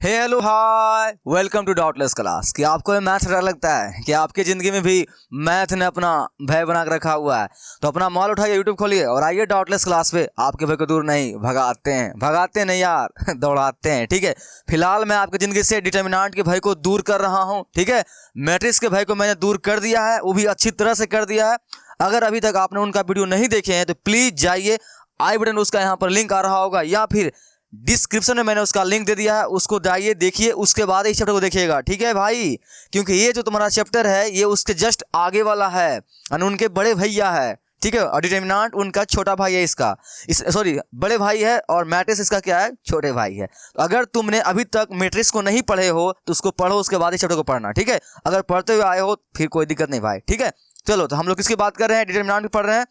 Hey hello hi welcome to dotless class. कि आपको math डर लगता है कि आपकी ज़िंदगी में भी मैथ ने अपना भय बना कर रखा हुआ है, तो अपना मॉल उठाइए, यूट्यूब खोलिए और आइए डॉटलेस क्लास पे। आपके भय को दूर नहीं भगाते हैं नहीं यार दौड़ाते हैं। ठीक है, फिलहाल मैं आपकी ज़िंदगी से डिटर्मिनेंट के भय को दूर कर रहा हूँ। ठीक है, मैट्रिक्स के भय को मैंने दूर कर दिया है, वो भी अच्छी तरह से कर दिया है। अगर अभी तक आपने उनका वीडियो नहीं देखे हैं तो प्लीज़ जाइए, आई बटन उसका यहाँ पर लिंक आ रहा होगा या फिर डिस्क्रिप्शन में मैंने उसका लिंक दे दिया है, उसको जाइए देखिए, उसके बाद इस चैप्टर को देखिएगा। ठीक है भाई, क्योंकि ये जो तुम्हारा चैप्टर है ये उसके जस्ट आगे वाला है और उनके बड़े भैया है। ठीक है, और डिटर्मिनेंट उनका छोटा भाई है, इसका सॉरी बड़े भाई है, और मैट्रिक्स इसका क्या है, छोटे भाई है। तो अगर तुमने अभी तक मैट्रिक्स को नहीं पढ़े हो तो उसको पढ़ो, उसके बाद इस चैप्टर को पढ़ना। ठीक है, अगर पढ़ते हुए आए हो फिर कोई दिक्कत नहीं भाई। ठीक है, चलो तो हम लोग किसकी बात कर रहे हैं, डिटर्मिनेंट भी पढ़ रहे हैं।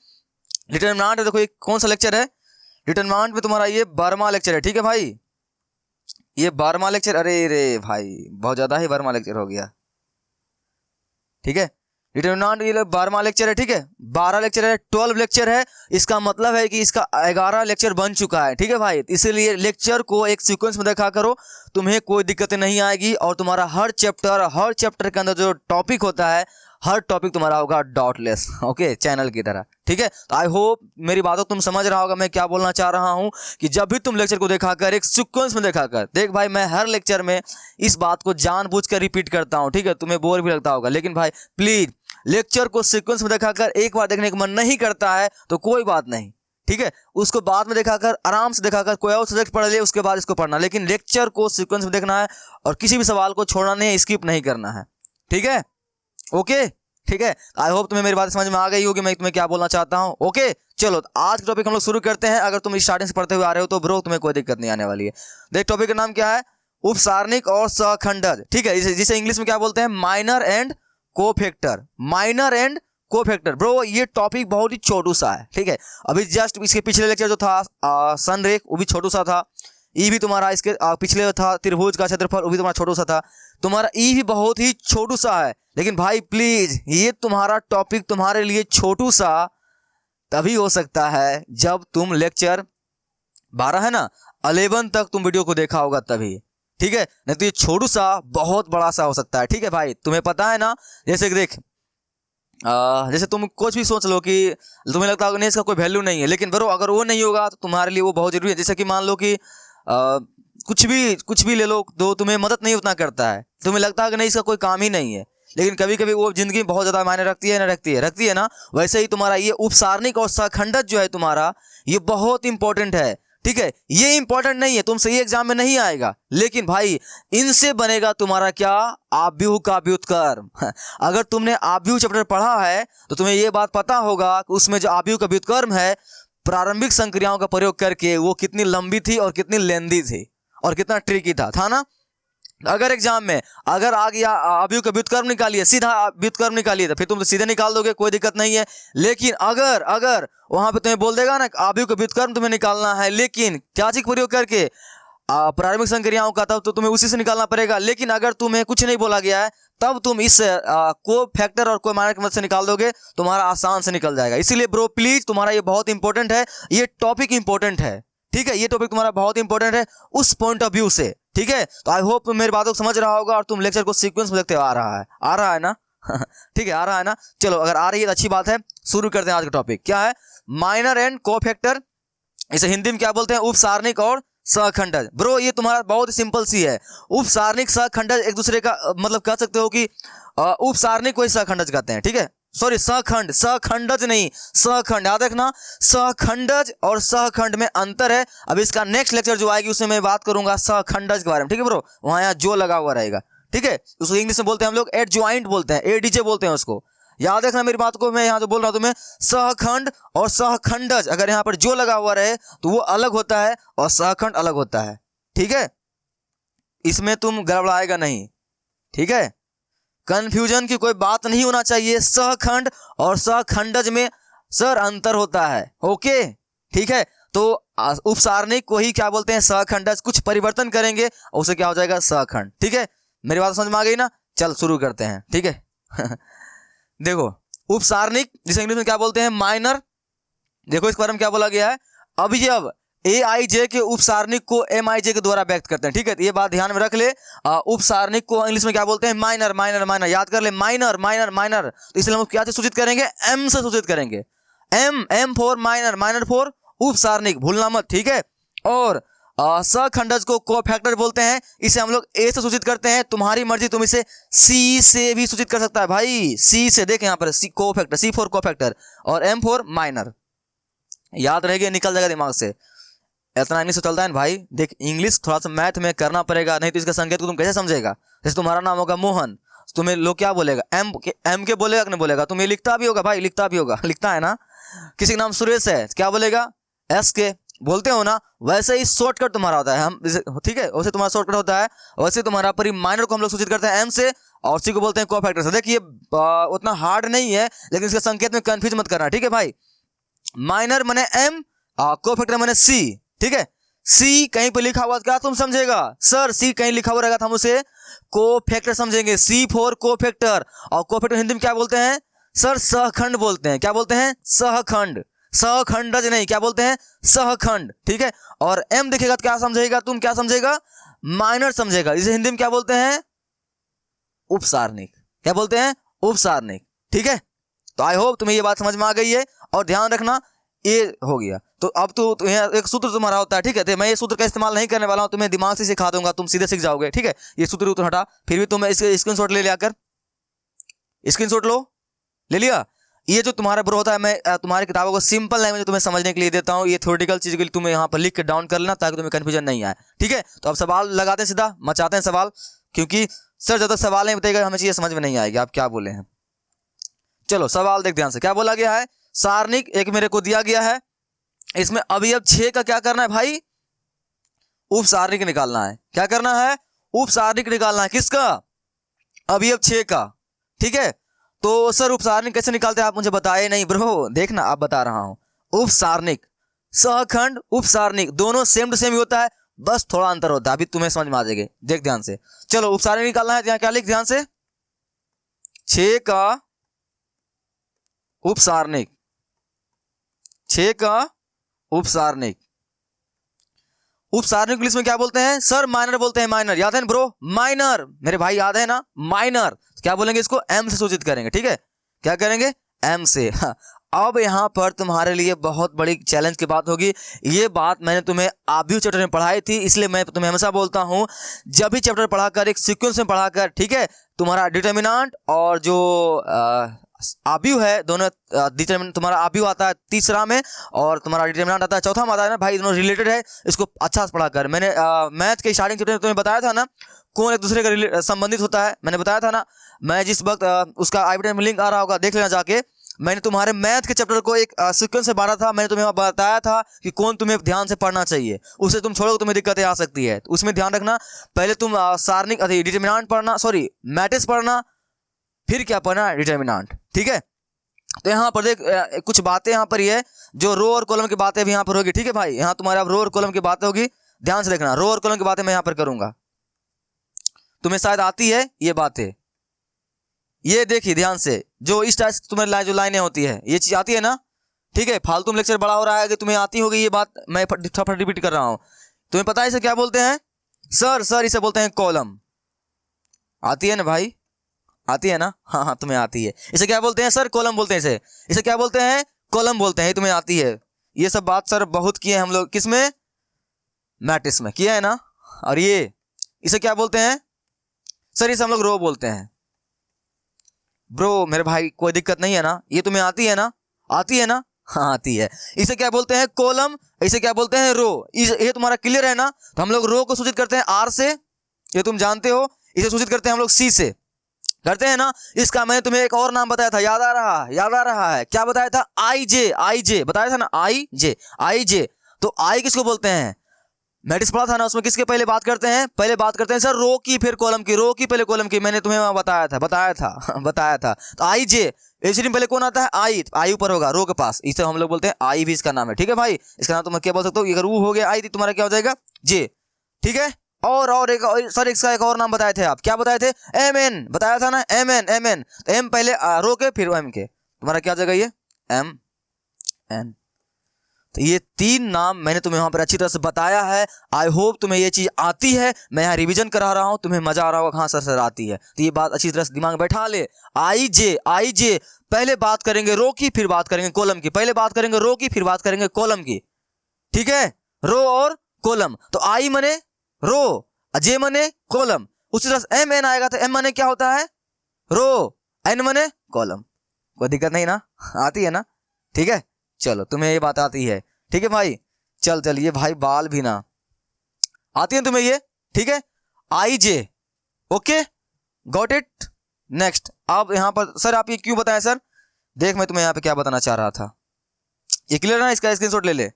डिटर्मिनेंट देखो ये कौन सा लेक्चर है, डिटर्मिनेंट में तुम्हारा ये 12वां लेक्चर है। ठीक है भाई, ये 12वां लेक्चर, अरे रे भाई बहुत ज़्यादा ही 12वां लेक्चर हो गया। ठीक है, डिटर्मिनेंट ये 12वां लेक्चर है। ठीक है, 12 लेक्चर है, 12 लेक्चर है, इसका मतलब है कि इसका 11 लेक्चर बन चुका है। ठीक है भाई, इसीलिए लेक्चर को एक सीक्वेंस में देखा करो, तुम्हें कोई दिक्कत नहीं आएगी। और तुम्हारा हर चैप्टर के अंदर जो टॉपिक होता है, हर टॉपिक तुम्हारा होगा डॉटलेस, ओके, चैनल की तरह। ठीक है, तो आई होप मेरी बातों तुम समझ रहा होगा मैं क्या बोलना चाह रहा हूं, कि जब भी तुम लेक्चर को देखा कर एक सीक्वेंस में देखा कर। देख भाई, मैं हर लेक्चर में इस बात को जानबूझकर रिपीट करता हूं। ठीक है, तुम्हें बोर भी लगता होगा, लेकिन भाई प्लीज लेक्चर को सीक्वेंस में देखा कर। एक बार देखने का मन नहीं करता है तो कोई बात नहीं, ठीक है, उसको बाद में देखा कर, आराम से देखा कर, कोई और सब्जेक्ट पढ़ ले उसके बाद इसको पढ़ना, लेकिन लेक्चर को सीक्वेंस में देखना है और किसी भी सवाल को छोड़ना नहीं है, स्किप नहीं करना है। ठीक है, ओके, ठीक है, आई होप तुम्हें मेरी बात समझ में आ गई होगी मैं तुम्हें क्या बोलना चाहता हूं। ओके, चलो तो आज का टॉपिक हम लोग शुरू करते हैं। अगर तुम स्टार्टिंग से पढ़ते हुए आ रहे हो तो ब्रो तुम्हें कोई दिक्कत नहीं आने वाली है। देख, टॉपिक का नाम क्या है, उपसारणिक और सहखंडज। ठीक है, जिसे इंग्लिश में क्या बोलते हैं, minor and cofactor. Minor and cofactor bro, ये टॉपिक बहुत ही छोटू सा है। ठीक है, अभी जस्ट इसके पिछले लेक्चर जो था संरेख, वो भी छोटू सा था। ई भी तुम्हारा इसके पिछले था त्रिभुज का क्षेत्रफल, वो भी तुम्हारा छोटू सा था। तुम्हारा ई भी बहुत ही छोटू सा है, लेकिन भाई प्लीज ये तुम्हारा टॉपिक तुम्हारे लिए छोटू सा तभी हो सकता है जब तुम लेक्चर 12 है ना 11 तक तुम वीडियो को देखा होगा तभी। ठीक है, नहीं तो ये छोटू सा बहुत बड़ा सा हो सकता है। ठीक है भाई, तुम्हें पता है ना, जैसे कि देख जैसे तुम कुछ भी सोच लो कि तुम्हें लगता होगा नहीं इसका कोई वैल्यू नहीं है, लेकिन ब्रो अगर वो नहीं होगा तो तुम्हारे लिए वो बहुत जरूरी है। जैसे कि मान लो कि कुछ भी ले लो तो तुम्हें मदद नहीं उतना करता है, तुम्हें लगता है कि नहीं इसका कोई काम ही नहीं है, लेकिन कभी कभी वो जिंदगी में बहुत ज्यादा मायने रखती है ना, रखती है ना। वैसे ही तुम्हारा ये उपसारणिक और सहखंडज जो है तुम्हारा, ये बहुत इंपॉर्टेंट है। ठीक है, ये इंपॉर्टेंट नहीं है, तुमसे ये एग्जाम में नहीं आएगा, लेकिन भाई इनसे बनेगा तुम्हारा क्या, आव्यूह का व्युत्क्रम। अगर तुमने आव्यूह चैप्टर पढ़ा है तो तुम्हें ये बात पता होगा कि उसमें जो आव्यूह का व्युत्क्रम है, प्रारंभिक संक्रियाओं का प्रयोग करके वो कितनी लंबी थी और कितनी लेंदी थी और कितना ट्रिकी था ना। अगर एग्जाम में अगर आ गया आव्यूह का व्युत्क्रम निकालिए, सीधा व्युत्क्रम निकालिए, तो फिर तुम तो सीधे निकाल दोगे, कोई दिक्कत नहीं है। लेकिन अगर वहां पे तुम्हें बोल देगा ना आव्यूह का व्युत्क्रम तुम्हें निकालना है, लेकिन क्या चीज प्रयोग करके, प्रारंभिक संक्रियाओं का, तब तो तुम्हें उसी से निकालना पड़ेगा। लेकिन अगर तुम्हें कुछ नहीं बोला गया है तब तुम इस को फैक्टर और को माइनर की मदद से निकाल दोगे, तुम्हारा आसान से निकल जाएगा। इसीलिए ब्रो प्लीज तुम्हारा ये बहुत इंपॉर्टेंट है, ये टॉपिक इंपॉर्टेंट है। ठीक है, ये टॉपिक तुम्हारा बहुत इंपॉर्टेंट है उस पॉइंट ऑफ व्यू से। ठीक है, तो आई होप तुम मेरी बातों को समझ रहा होगा और तुम लेक्चर को सीक्वेंस में देखते आ रहा है ना ठीक है, आ रहा है ना। चलो अगर आ रही है तो अच्छी बात है, शुरू करते हैं आज का टॉपिक। क्या है, माइनर एंड कोफैक्टर, इसे हिंदी में क्या बोलते हैं, उपसारणिक और सहखंडज। ब्रो ये तुम्हारा बहुत सिंपल सी है, उपसारणिक सहखंडज एक दूसरे का मतलब कह सकते हो कि उपसारणिक को सहखंडज कहते हैं। ठीक है, सॉरी सहखंडज नहीं, सहखंड, याद रखना, सहखंडज और सहखंड में अंतर है। अब इसका नेक्स्ट लेक्चर जो आएगी उसमें मैं बात करूंगा सहखंडज के बारे में। ठीक है ब्रो, वहां यहाँ जो लगा हुआ रहेगा। ठीक है, उसको इंग्लिश में बोलते हैं हम लोग एडजॉइंट बोलते हैं, एडीजे बोलते हैं उसको, याद रखना मेरी बात को। मैं यहाँ जो बोल रहा हूँ तुम्हें, सहखंड और सहखंडज, अगर यहाँ पर जो लगा हुआ रहे तो वो अलग होता है और सहखंड अलग होता है। ठीक है, इसमें तुम गड़बड़ाएगा नहीं। ठीक है, कंफ्यूजन की कोई बात नहीं होना चाहिए। सहखंड और सहखंडज में सर अंतर होता है। ओके, ठीक है, तो उपसारणिक को ही क्या बोलते हैं, सहखंडज, कुछ परिवर्तन करेंगे उसे क्या हो जाएगा, सहखंड। ठीक है, मेरी बात समझ में आ गई ना। चल शुरू करते हैं। ठीक है देखो, उपसारणिक जिसे इंग्लिश में क्या बोलते हैं, माइनर, देखो इस बारे में क्या बोला गया है, अवयव ए आई जे के उपसारणिक को एम आई जे के द्वारा व्यक्त करते हैं। ठीक है, तो ये बात ध्यान में रख ले। उपसारणिक को इंग्लिश में क्या बोलते हैं? माइनर। माइनर माइनर याद कर ले, माइनर माइनर माइनर। तो इसलिए हम क्या से सूचित करेंगे? एम से सूचित करेंगे। M, M for minor, minor for उपसारणिक, भूलना मत। ठीक है, और सखंडज को कोफैक्टर बोलते हैं, इसे हम लोग ए से सूचित करते हैं। तुम्हारी मर्जी, तुम इसे सी से भी सूचित कर सकता है भाई, सी से। देख यहाँ पर सी कोफैक्टर, सी फॉर कोफैक्टर और एम फॉर माइनर। याद रहेगा, निकल जाएगा दिमाग से। इतना इंग्लिश तो चलता है ना भाई। देख, इंग्लिश थोड़ा सा मैथ में करना पड़ेगा, नहीं तो इसका संकेत को तुम कैसे समझेगा? जैसे तुम्हारा नाम होगा मोहन, तुम्हें लोग क्या बोलेगा? एम के बोलेगा कि नहीं बोलेगा? तुम्हें लिखता भी होगा भाई, लिखता भी होगा, लिखता है ना। किसी का नाम सुरेश है, क्या बोलेगा? एस के बोलते हो ना। वैसे ही शॉर्टकट तुम्हारा होता है, हम ठीक है, वैसे तुम्हारा शॉर्टकट होता है। वैसे तुम्हारा पर माइनर को हम लोग सूचित करते हैं एम से, और सी को बोलते हैं कोफैक्टर से। देखिए उतना हार्ड नहीं है, लेकिन इसके संकेत में कंफ्यूज मत करना। ठीक है भाई, माइनर माने एम, कोफैक्टर माने सी। ठीक है, सी कहीं पे लिखा हुआ क्या तुम समझेगा? सर सी कहीं लिखा हुआ रहेगा तो हम उसे कोफैक्टर समझेंगे, सी फॉर कोफैक्टर। और कोफैक्टर हिंदी में क्या बोलते हैं? सर सहखंड बोलते हैं। क्या बोलते हैं? सहखंड। सहखंडज नहीं, क्या बोलते हैं? सहखंड। ठीक है, और एम दिखेगा तो क्या समझेगा तुम? क्या समझेगा? माइनर समझेगा। इसे हिंदी में क्या बोलते हैं? उपसारणिक। क्या बोलते हैं? उपसारणिक। ठीक है, तो आई होप तुम्हें ये बात समझ में आ गई है। और ध्यान रखना, ये हो गया। तो अब तो यहाँ एक सूत्र तुम्हारा होता है। ठीक है, तो मैं ये सूत्र का इस्तेमाल नहीं करने वाला हूं, तुम्हें दिमाग से सिखा दूंगा, तुम सीधे सीख जाओगे। ठीक है, ये सूत्र हटा, फिर भी तुम इसके स्क्रीनशॉट ले लिया कर, स्क्रीनशॉट लो, ले लिया। ये जो तुम्हारा ब्रो होता है, मैं तुम्हारी किताबों को सिंपल लैंग्वेज में तुम्हें समझने के लिए देता हूँ। ये थ्योरेटिकल चीज के लिए तुम्हें यहाँ पर लिख के डाउन कर लेना, ताकि तुम्हें कंफ्यूजन नहीं आए। ठीक है, तो अब सवाल लगाते हैं, सीधा मचाते हैं सवाल, क्योंकि सर जब तक सवाल नहीं बताएगा हमें चीजें समझ में नहीं आएगी आप क्या बोले हैं। चलो सवाल देख ध्यान से, क्या बोला गया है? सारणिक एक मेरे को दिया गया है, इसमें अभी अब 6 का क्या करना है भाई? उपसारणिक निकालना है। क्या करना है? उपसारणिक निकालना है। किसका? अभी अब 6 का। ठीक है, तो सर उपसारणिक कैसे निकालते हैं आप मुझे बताए नहीं ब्रो। देखना, आप बता रहा हूं। उपसारणिक, सहखंड, उपसारणिक दोनों सेम टू सेम ही होता है, बस थोड़ा अंतर होता है। अभी तुम्हें समझ में आ जाएगा, देख ध्यान से। चलो उपसारणिक निकालना है, यहाँ क्या लिख ध्यान से? 6 का उपसारणिक, 6 का उपसारणिक। उपसारणिक इंग्लिश में क्या बोलते हैं? सर माइनर बोलते हैं, माइनर। याद है ना ब्रो? माइनर, मेरे भाई याद है ना? माइनर। क्या बोलेंगे इसको? एम से सूचित करेंगे। ठीक है, क्या करेंगे? एम से। हाँ। अब यहां पर तुम्हारे लिए बहुत बड़ी चैलेंज की बात होगी। ये बात मैंने तुम्हें आब्यू चैप्टर में पढ़ाई थी, इसलिए मैं तुम्हें हमेशा बोलता हूं, जब भी चैप्टर पढ़ाकर एक सीक्वेंस में पढ़ाकर, ठीक है, तुम्हारा डिटर्मिनेंट और जो आब्यू है, दोनों डिटर्मिनेंट तुम्हारा आब्यू आता है तीसरा में, और तुम्हारा डिटर्मिनेंट आता है चौथा में आता है ना भाई, दोनों रिलेटेड है। इसको अच्छा से पढ़ाकर, मैंने मैथ के स्टार्टिंग चैप्टर में तुम्हें बताया था ना, कौन एक दूसरे का संबंधित होता है, मैंने बताया था ना। मैं जिस वक्त उसका आई बटन में लिंक आ रहा होगा, देख लेना जाके। मैंने तुम्हारे मैथ के चैप्टर को एक सीक्वेंस से बांटा था, मैंने तुम्हें बताया था कि कौन तुम्हें ध्यान से पढ़ना चाहिए, उसे तुम छोड़ो तुम्हें दिक्कतें आ सकती है। तो उसमें ध्यान रखना, पहले तुम सारणिक डिटर्मिनेंट पढ़ना, सॉरी मैट्रिक्स पढ़ना, फिर क्या पढ़ना? डिटर्मिनेंट। ठीक है, तो यहाँ पर देख कुछ बातें यहाँ पर ये जो रो और कॉलम की बातें भी यहाँ पर होगी। ठीक है भाई, यहाँ तुम्हारे अब रो और कॉलम की बातें होगी, ध्यान से देखना। रो और कॉलम की बातें मैं यहाँ पर करूंगा, तुम्हें शायद आती है ये बातें। ये देखिए ध्यान से, जो इस टाइप तुम्हें जो लाइनें होती है, ये चीज आती है ना। ठीक है, फालतू में लेक्चर बड़ा हो रहा है कि तुम्हें आती होगी ये बात, मैं फटाफट रिपीट कर रहा हूँ। तुम्हें पता है इसे क्या बोलते हैं? सर इसे बोलते हैं कॉलम। आती है ना भाई? आती है ना? हाँ हाँ, तुम्हें आती है। इसे क्या बोलते हैं? सर कॉलम बोलते हैं इसे क्या बोलते हैं? कॉलम बोलते हैं। तुम्हें आती है ये सब बात, सर बहुत किए हैं हम लोग, किसमें? मैट्रिक्स में किया है ना। और ये इसे क्या बोलते हैं? सर इसे हम लोग रो बोलते हैं। ब्रो मेरे भाई कोई दिक्कत नहीं है ना? ये तुम्हें आती है ना? आती है ना? हाँ आती है। इसे क्या बोलते हैं? कॉलम। इसे क्या बोलते हैं? रो। ये तुम्हारा क्लियर है ना? तो हम लोग रो को सूचित करते हैं आर से, ये तुम जानते हो। इसे सूचित करते हैं हम लोग सी से, करते हैं ना। इसका मैंने तुम्हें एक और नाम बताया था, याद आ रहा है? क्या बताया था? आई जे बताया था ना, आई जे। तो आई किसको बोलते हैं? मैट्रिक्स पढ़ा था ना, उसमें किसके पहले बात करते हैं? पहले बात करते हैं सर रो की, फिर कॉलम की, रो की पहले कॉलम की, मैंने तुम्हें बताया था। तो आई जे एसिडी में पहले कौन आता है? आई ऊपर होगा रो के पास, इसे हम लोग बोलते हैं आई, भी इसका नाम है। ठीक है भाई, इसका नाम तुम क्या बोल सकते हो? अगर वो हो गया आई, तुम्हारा क्या हो जाएगा? जे। ठीक है, और एक सर इसका एक और नाम बताए थे आप, क्या बताए थे? एम एन बताया था ना, एम एन। तो एम पहले रो के, फिर एम के, तुम्हारा क्या हो जाएगा? ये एम एन। तो ये 3 नाम मैंने तुम्हें यहाँ पर अच्छी तरह से बताया है। आई होप तुम्हें ये चीज़ आती है। मैं यहाँ रिवीजन करा रहा हूँ, तुम्हें मजा आ रहा होगा। हाँ सर आती है। तो ये बात अच्छी तरह से दिमाग में बैठा ले। आई जे पहले बात करेंगे रो की, फिर बात करेंगे कॉलम की। पहले बात करेंगे रो की, फिर बात करेंगे कॉलम की। ठीक है, रो और कॉलम। तो आई मने रो, जे मने कॉलम। उसी तरह से एम एन आएगा तो एम मने क्या होता है? रो। एन मने कॉलम। कोई दिक्कत नहीं ना? आती है ना? ठीक है, चलो तुम्हें ये बात आती है। ठीक है भाई, चलिए भाई, बाल भी ना आती है तुम्हें ये। ठीक है, I J. Okay, got it. Next, अब यहां पर सर आप ये क्यों बताएं सर? देख मैं तुम्हें यहां पे क्या बताना चाह रहा था, ये क्लियर है ना? इसका स्क्रीनशॉट ले ले।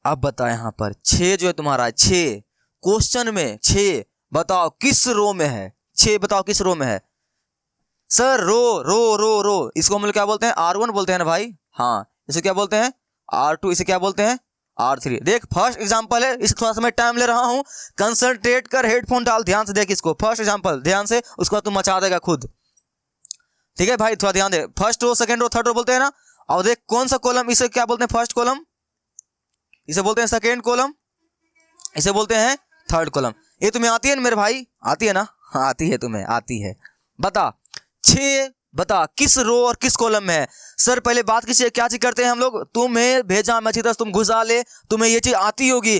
अब बता यहां पर 6 जो है तुम्हारा, 6 क्वेश्चन में 6 बताओ किस रो में है? 6 बताओ किस रो में है? सर रो रो रो रो, इसको हम लोग क्या बोलते हैं? R1 बोलते हैं ना भाई। हाँ, इसे क्या बोलते हैं? R2। इसे क्या बोलते हैं? R3। देख फर्स्ट एग्जांपल है, इस थोड़ा सा मैं टाइम ले रहा हूं, कंसंट्रेट कर, हेडफोन डाल, ध्यान से देख इसको। फर्स्ट एग्जांपल ध्यान से, उसको तू मचा देगा खुद। ठीक है भाई, थोड़ा ध्यान दे। First row, second row, third row बोलते हैं ना। और देख कौन सा कॉलम, इसे क्या बोलते हैं? First column. इसे बोलते हैं सेकेंड कॉलम। इसे बोलते हैं थर्ड कॉलम। ये तुम्हें आती है ना मेरे भाई? आती है ना? हाँ आती है, तुम्हें आती है। बता 6 बता किस रो और किस कॉलम में है? सर पहले बात किसी क्या चीज करते हैं हम लोग? तुम्हें भेजा मैं अच्छी तरह तुम घुसा ले, तुम्हें ये चीज आती होगी।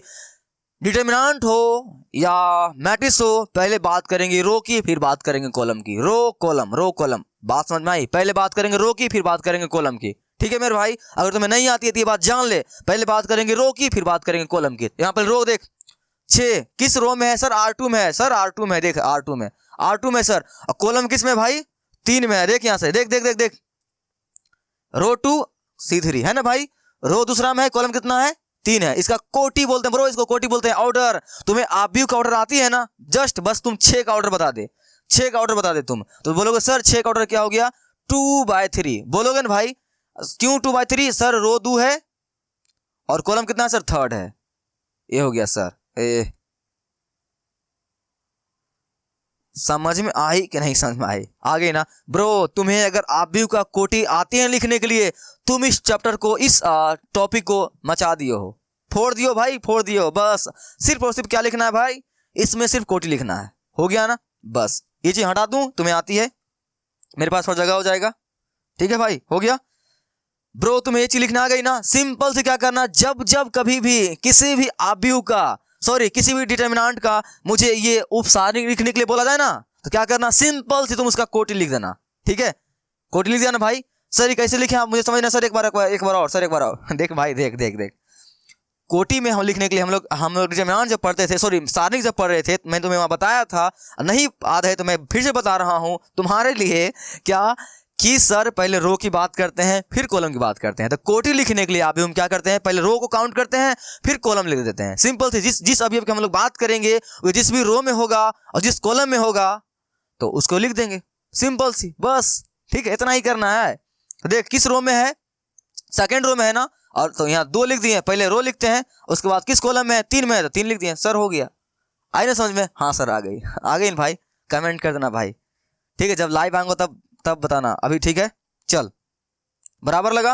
डिटर्मिनेंट हो या मैट्रिक्स हो, पहले बात करेंगे रो की, फिर बात करेंगे कॉलम की। Row column, row column. बात समझ में आई? पहले बात करेंगे रो की, फिर बात करेंगे कॉलम की। ठीक है मेरे भाई, अगर तुम्हें नहीं आती है तो ये बात जान ले। पहले बात करेंगे रो की, फिर बात करेंगे कॉलम की। यहाँ पर रो देख 6 किस रो में है? सर R2 में है। सर R2 में, देख R2 में, R2 में सर। और कॉलम किस में भाई? 3 में है। देख यहां से, देख देख देख देख, रो 2 C3 है ना भाई। रो दूसरा में है, कॉलम कितना है? 3 है। इसका कोटी बोलते हैं ब्रो, इसको कोटी बोलते हैं। ऑर्डर, तुम्हें आब्यू का ऑर्डर आती है ना? जस्ट बस तुम 6 का ऑर्डर बता दे, 6 का ऑर्डर बता दे तुम, तो बोलोगे सर 6 का ऑर्डर क्या हो गया? 2/3 बोलोगे ना भाई। क्यों 2/3? सर रो 2 है और कॉलम कितना है सर? 3rd है। ये हो गया सर। समझ में आई कि नहीं समझ में आई? आ गई ना ब्रो? तुम्हें अगर आब्यू का कोटी आते हैं लिखने के लिए, तुम इस चैप्टर को, इस टॉपिक को मचा दियो हो, फोड़ दियो भाई, फोड़ दियो। बस सिर्फ और सिर्फ क्या लिखना है भाई? इसमें सिर्फ कोटी लिखना है। हो गया ना? बस ये चीज हटा दूं, तुम्हें आती है, मेरे पास थोड़ा जगह हो जाएगा। ठीक है भाई, हो गया ब्रो? तुम्हें ये चीज लिखना आ गई ना? सिंपल से क्या करना, जब जब कभी भी किसी भी आब्यू का, सॉरी किसी भी डिटर्मिनेंट का मुझे ये उपसारणिक लिखने के लिए बोला जाए ना, तो क्या करना, सिंपल से तुम उसका कोटी लिख देना। ठीक है, कोटी लिख दिया ना भाई। सर ये कैसे लिखे आप मुझे समझना सर, एक बार और सर, एक बार और देख भाई, देख देख देख। कोटी में हम लिखने के लिए हम लोग डिटर्मिनेंट जब पढ़ते थे, सॉरी सारणिक जब पढ़ रहे थे, मैंने तुम्हें वहां बताया था, नहीं याद है तो मैं फिर से बता रहा हूं तुम्हारे लिए, क्या कि सर पहले रो की बात करते हैं, फिर कॉलम की बात करते हैं। तो कोटी लिखने के लिए अभी हम क्या करते हैं, पहले रो को काउंट करते हैं, फिर कॉलम लिख देते हैं। सिंपल से जिस अवयव की हम लोग बात करेंगे वो जिस भी रो में होगा और जिस कॉलम में होगा तो उसको लिख देंगे। सिंपल सी, बस। ठीक है, इतना ही करना है। तो देख किस रो में है? सेकेंड रो में है ना, और तो यहाँ 2 लिख दिए। पहले रो लिखते हैं, उसके बाद किस कॉलम में है? 3 में है तो 3 लिख दिए। सर हो गया, आई ना समझ में? हाँ सर आ गई, आ गई ना भाई? कमेंट कर देना भाई। ठीक है, जब लाइव आऊंगा तब बताना। अभी ठीक है, चल बराबर लगा?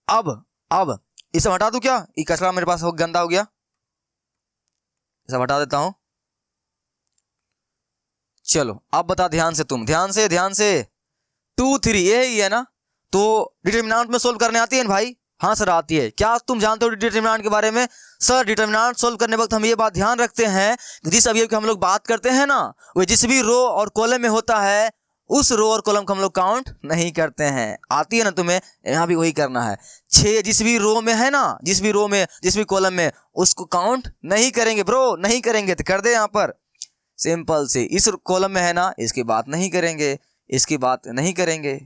अब इसे हटा दूं क्या? ये कचरा मेरे पास गंदा हो गया, इसे हटा देता हूं। चलो अब बता ध्यान से, तुम ध्यान से 2 3 यही है ना? तो डिटर्मिनेंट में सोल्व करने आती है ना भाई? हाँ सर आती है। क्या तुम जानते हो डिटर्मिनेंट के बारे में? सर डिटर्मिनेंट सोल्व करने वक्त हम ये बात ध्यान रखते हैं कि जिस अवयव की हम लोग बात करते हैं ना, वो जिस भी रो और कॉलम में होता है, उस रो और कॉलम को हम लोग काउंट नहीं करते हैं। आती है ना तुम्हें? यहाँ भी वही करना है। 6 जिस भी रो में है ना, जिस भी रो में, जिस भी कॉलम में, उसको काउंट नहीं करेंगे ब्रो, नहीं करेंगे। तो कर दे यहाँ पर सिंपल से, इस कॉलम में है ना, इसकी बात नहीं करेंगे, इसकी बात नहीं करेंगे।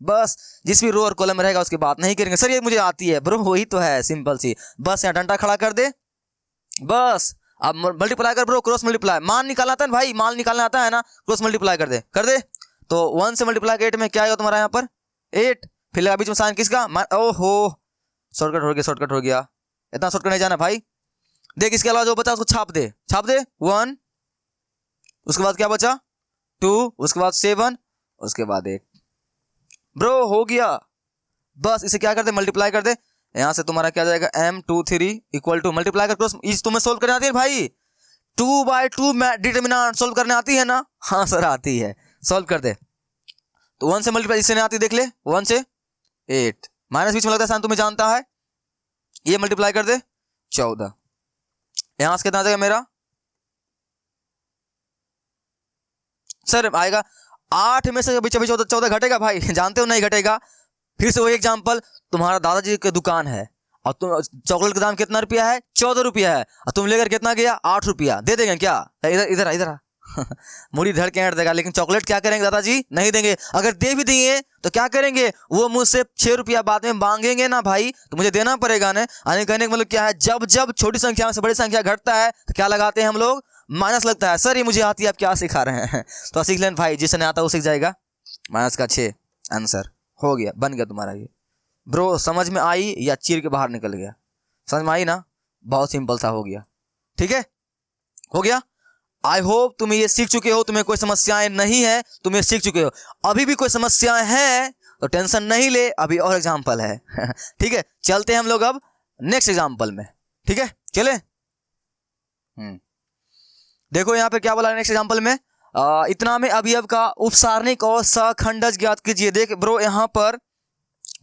बस जिस भी रो और कॉलम में रहेगा उसकी बात नहीं करेंगे। सर ये मुझे आती है ब्रो, वही तो है, सिंपल सी। बस यहाँ डंडा खड़ा कर दे, बस। अब मल्टीप्लाई कर ब्रो, क्रॉस मल्टीप्लाई। मान निकालना आता है भाई, मान निकालना आता है ना, क्रॉस मल्टीप्लाई कर दे। तो 1 से मल्टीप्लाई 8 में क्या आएगा तुम्हारा यहाँ पर? 8। फिर लगा बीच में साइन किसका? ओहो, शॉर्टकट हो गया। इतना शॉर्टकट नहीं जाना भाई। देख इसके अलावा जो बचा उसको छाप दे 1, उसके बाद क्या बचा? 2, उसके बाद 7, उसके बाद 8। ब्रो हो गया। बस इसे क्या कर दे, मल्टीप्लाई कर दे। यहाँ से तुम्हारा क्या जाएगा M23 इक्वल टू मल्टीप्लाई कर क्रॉस, इस तुम्हें सोल्व करने आती है भाई, 2/2 डिटर्मिनेंट सोल्व करने आती है ना? हाँ सर आती है, सोल्व कर दे। तो 1 से मल्टीप्लाई इससे नहीं आती, देख ले 1 से 8 माइनस बीच में लगता है साइन, तुम्हें जानता है, ये मल्टीप्लाई कर दे 14, यहां से कितना आ जाएगा मेरा सर आएगा 8 में से अभी 14 घटेगा भाई, जानते हो नहीं घटेगा। फिर से वही एग्जांपल, तुम्हारा दादाजी की दुकान है और तुम चॉकलेट का दाम कितना रुपया है, 14 रुपया है, और तुम लेकर कितना गया 8 रुपया, दे देंगे क्या? इधर इधर इधर मुड़ी धड़ के ऐड देगा, लेकिन चॉकलेट क्या करेंगे दादाजी, नहीं देंगे। अगर दे भी दिए तो क्या करेंगे, वो मुझसे 6 रुपया बाद में मांगेंगे ना भाई, तो मुझे देना पड़ेगा ना। यानी कहने का मतलब क्या है, जब जब छोटी संख्या से बड़ी संख्या घटता है तो क्या लगाते हैं हम लोग, माइनस लगता है। सर ये मुझे आती है, आप क्या सिखा रहे हैं? तो सीख लें भाई, जिसे नहीं आता वो सीख जाएगा। माइनस का 6 आंसर हो गया, बन गया तुम्हारा ये। ब्रो समझ में आई या चीर के बाहर निकल गया? समझ में आई ना, बहुत सिंपल सा हो गया, ठीक है हो गया। आई होप तुम ये सीख चुके हो, तुम्हें कोई समस्याएं नहीं है, तुम ये सीख चुके हो। अभी भी कोई समस्याएं हैं तो टेंशन नहीं ले, अभी और एग्जाम्पल है ठीक है, चलते हैं हम लोग अब नेक्स्ट एग्जाम्पल में, ठीक है चले। देखो यहाँ पे क्या बोला नेक्स्ट एग्जाम्पल में, इतना में अवयव का उपसारणिक और सखंडज ज्ञात कीजिए। देख ब्रो यहाँ पर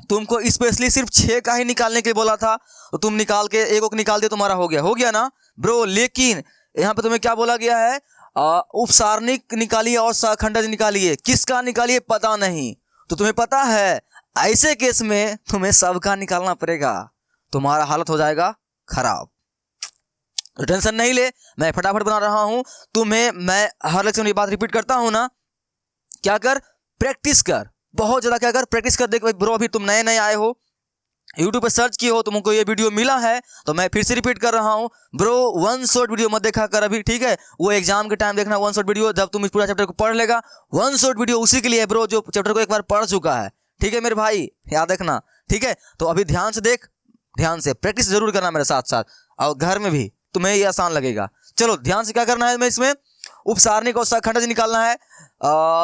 तुमको स्पेशली सिर्फ 6 का ही निकालने के लिए बोला था, तो तुम निकाल के एक को निकाल दिया, तुम्हारा हो गया ना ब्रो। लेकिन यहाँ पे तुम्हें क्या बोला गया है, उपसारणिक निकालिए और सखंडज निकालिए, किसका निकालिए पता नहीं, तो तुम्हें पता है ऐसे केस में तुम्हें सबका निकालना पड़ेगा, तुम्हारा हालत हो जाएगा खराब। तो टेंशन नहीं ले, मैं फटाफट बना रहा हूं तुम्हें, मैं हर लेक्चर में ये बात रिपीट करता हूं ना, क्या कर प्रैक्टिस कर, बहुत ज्यादा क्या कर प्रैक्टिस कर। देख ब्रो अभी तुम नए आए हो, यूट्यूब पे सर्च किए हो, तुमको ये वीडियो मिला है, तो मैं फिर से रिपीट कर रहा हूं ब्रो, वन शॉट वीडियो मत देखा कर अभी, ठीक है? वो एग्जाम के टाइम देखना वन शॉट वीडियो, जब तुम इस पूरा चैप्टर को पढ़ लेगा। वन शॉट वीडियो उसी के लिए है ब्रो, जो चैप्टर को एक बार पढ़ चुका है, ठीक है मेरे भाई, याद रखना, ठीक है? तो अभी ध्यान से देख, ध्यान से प्रैक्टिस जरूर करना मेरे साथ साथ, और घर में भी तुम्हें ये आसान लगेगा। चलो ध्यान से क्या करना है, मैं इसमें उपसारणिक और सखंडज निकालना है।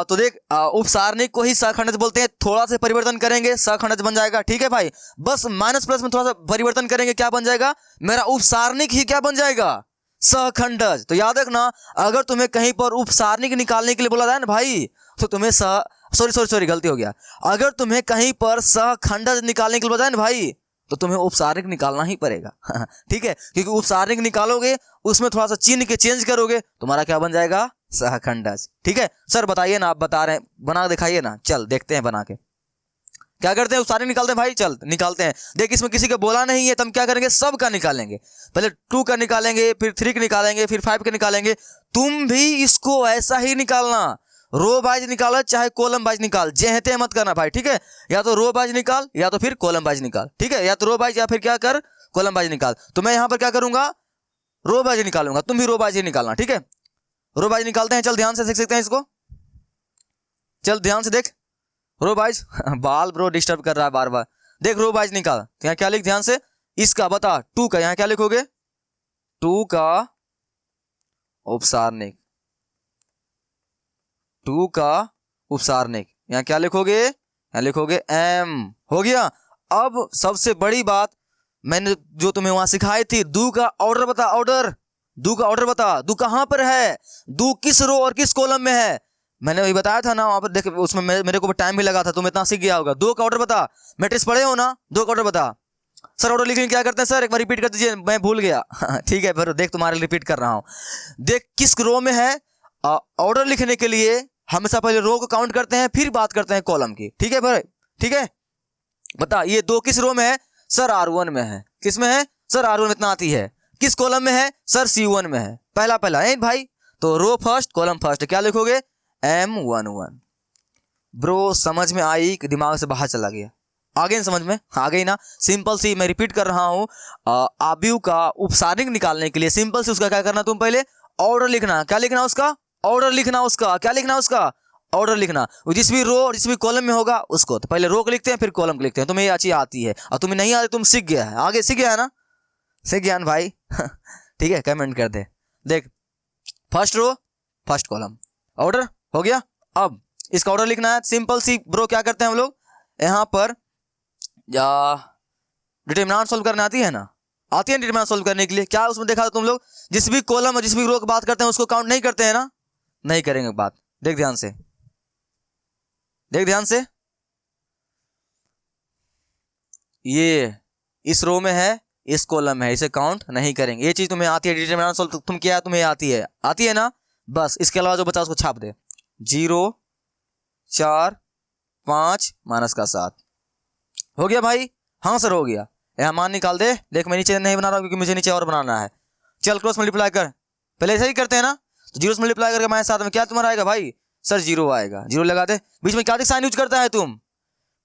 तो देख उपसारणिक को ही सखंडज बोलते हैं, थोड़ा सा परिवर्तन करेंगे सखंडज बन जाएगा, ठीक है भाई? बस माइनस प्लस में थोड़ा सा परिवर्तन करेंगे, क्या बन जाएगा मेरा उपसारणिक ही क्या बन जाएगा, सखंडज। तो याद रखना, अगर तुम्हें कहीं पर उपसारणिक निकालने के लिए बोला जाए ना भाई, तो तुम्हें सॉरी गलती हो गया, अगर तुम्हें कहीं पर सखंडज निकालने के लिए बोला जाए ना भाई, तो तुम्हें उपसारणिक निकालना ही पड़ेगा ठीक है? क्योंकि उपसारणिक निकालोगे, उसमें थोड़ा सा चिन्ह के चेंज करोगे, तुम्हारा क्या बन जाएगा, सहखंडज, ठीक है? सर बताइए ना, आप बता रहे हैं, बना दिखाइए ना, चल देखते हैं बना के क्या करते हैं। उपसारणिक निकालते हैं भाई, चल निकालते हैं। देख इसमें किसी का बोला नहीं है, तो हम क्या करेंगे, सब का निकालेंगे। पहले 2 का निकालेंगे, फिर 3 का निकालेंगे, फिर 5 का निकालेंगे। तुम भी इसको ऐसा ही निकालना, रो वाइज निकालो चाहे कॉलम वाइज निकाल, जेहते मत करना भाई, ठीक है? या तो रो वाइज निकाल या तो फिर कॉलम वाइज निकाल, ठीक है? या तो रो वाइज या फिर क्या कर, कॉलम वाइज निकाल। तो मैं यहाँ पर क्या करूंगा, रो वाइज निकालूंगा, तुम भी रो वाइज ही निकालना, ठीक है? रो वाइज निकालते हैं, चल ध्यान से देख सकते हैं इसको, चल ध्यान से देख रो वाइज बाल ब्रो डिस्टर्ब कर रहा है बार बार। देख रो वाइज निकाल, तो यहाँ क्या लिख, ध्यान से इसका बता, 2 का यहाँ क्या लिखोगे, 2 का उपसारणिक, 2 का उपसारणिक, यहाँ क्या लिखोगे, यहाँ लिखोगे m, हो गया। अब सबसे बड़ी बात मैंने जो तुम्हें वहां सिखाई थी, 2 का ऑर्डर बता, ऑर्डर 2 का ऑर्डर बता, 2 कहां पर है, 2 किस रो और किस कॉलम में है, मैंने वही बताया था ना वहां पर, देख उसमें मेरे को टाइम भी लगा था, तुम इतना सीख गया होगा। 2 का ऑर्डर बता, मैट्रिक्स पढ़े हो ना, 2 का ऑर्डर बता। सर ऑर्डर लिखने क्या करते हैं सर, एक बार रिपीट कर दीजिए, मैं भूल गया ठीक है फिर देख तुम्हारे रिपीट कर रहा हूं। देख किस रो में है, ऑर्डर लिखने के लिए हमेशा पहले रो को काउंट करते हैं, फिर बात करते हैं कॉलम की, ठीक है भाई, ठीक है? बता ये 2 किस रो में है, सर R1 में है। किस में है सर, R1 में इतना आती है। किस कॉलम में है सर, C1 में है, पहला है भाई। तो रो फर्स्ट कॉलम फर्स्ट, क्या लिखोगे, M11। ब्रो समझ में आई कि दिमाग से बाहर चला गया, आ गई समझ में, आ गई ना? सिंपल सी मैं रिपीट कर रहा हूं, आव्यूह का उपसारणिक निकालने के लिए सिंपल से उसका क्या करना, तुम पहले ऑर्डर लिखना, क्या लिखना उसका, ऑर्डर लिखना उसका, क्या लिखना उसका, ऑर्डर लिखना। जिस भी रो और जिस भी कॉलम में होगा उसको तो पहले रो को लिखते हैं, फिर कॉलम को लिखते हैं। तुम्हें ये अच्छी आती है, और तुम्हें नहीं आती, तुम सीख गया है, आगे सीख गया है ना, सीख गया भाई ठीक है, कमेंट कर दे। देख first row first column, order हो गया। अब इसका ऑर्डर लिखना है, सिंपल सी ब्रो क्या करते हैं हम लोग, यहाँ पर डिटरमिनेंट सोल्व करने आती है ना, आती है डिटरमिनेंट सोल्व करने के लिए। क्या उसमें देखा था तुम लोग, जिस भी कॉलम और जिस भी रो की बात करते हैं उसको काउंट नहीं करते हैं ना, नहीं करेंगे बात। देख ध्यान से, देख ध्यान से, ये इस रो में है, इस कॉलम में है, इसे काउंट नहीं करेंगे। ये चीज तुम्हें आती है, डिटरमिनेंट सोल्व तुम क्या है तुम्हें आती है ना, बस। इसके अलावा जो बचा उसको छाप दे, 0 4 5 माइनस का 7 हो गया भाई। हाँ सर हो गया। यहाँ मान निकाल दे। देख मैं नीचे नहीं बना रहा हूँ क्योंकि मुझे नीचे और बनाना है। चल क्रॉस मल्टीप्लाई कर, पहले ऐसा ही करते हैं ना। तो 0 से मल्टीप्लाई करके माइनस 7 में क्या तुम्हारा आएगा भाई, सर 0 आएगा। 0 लगा दे। बीच में क्या साइन यूज करता है तुम,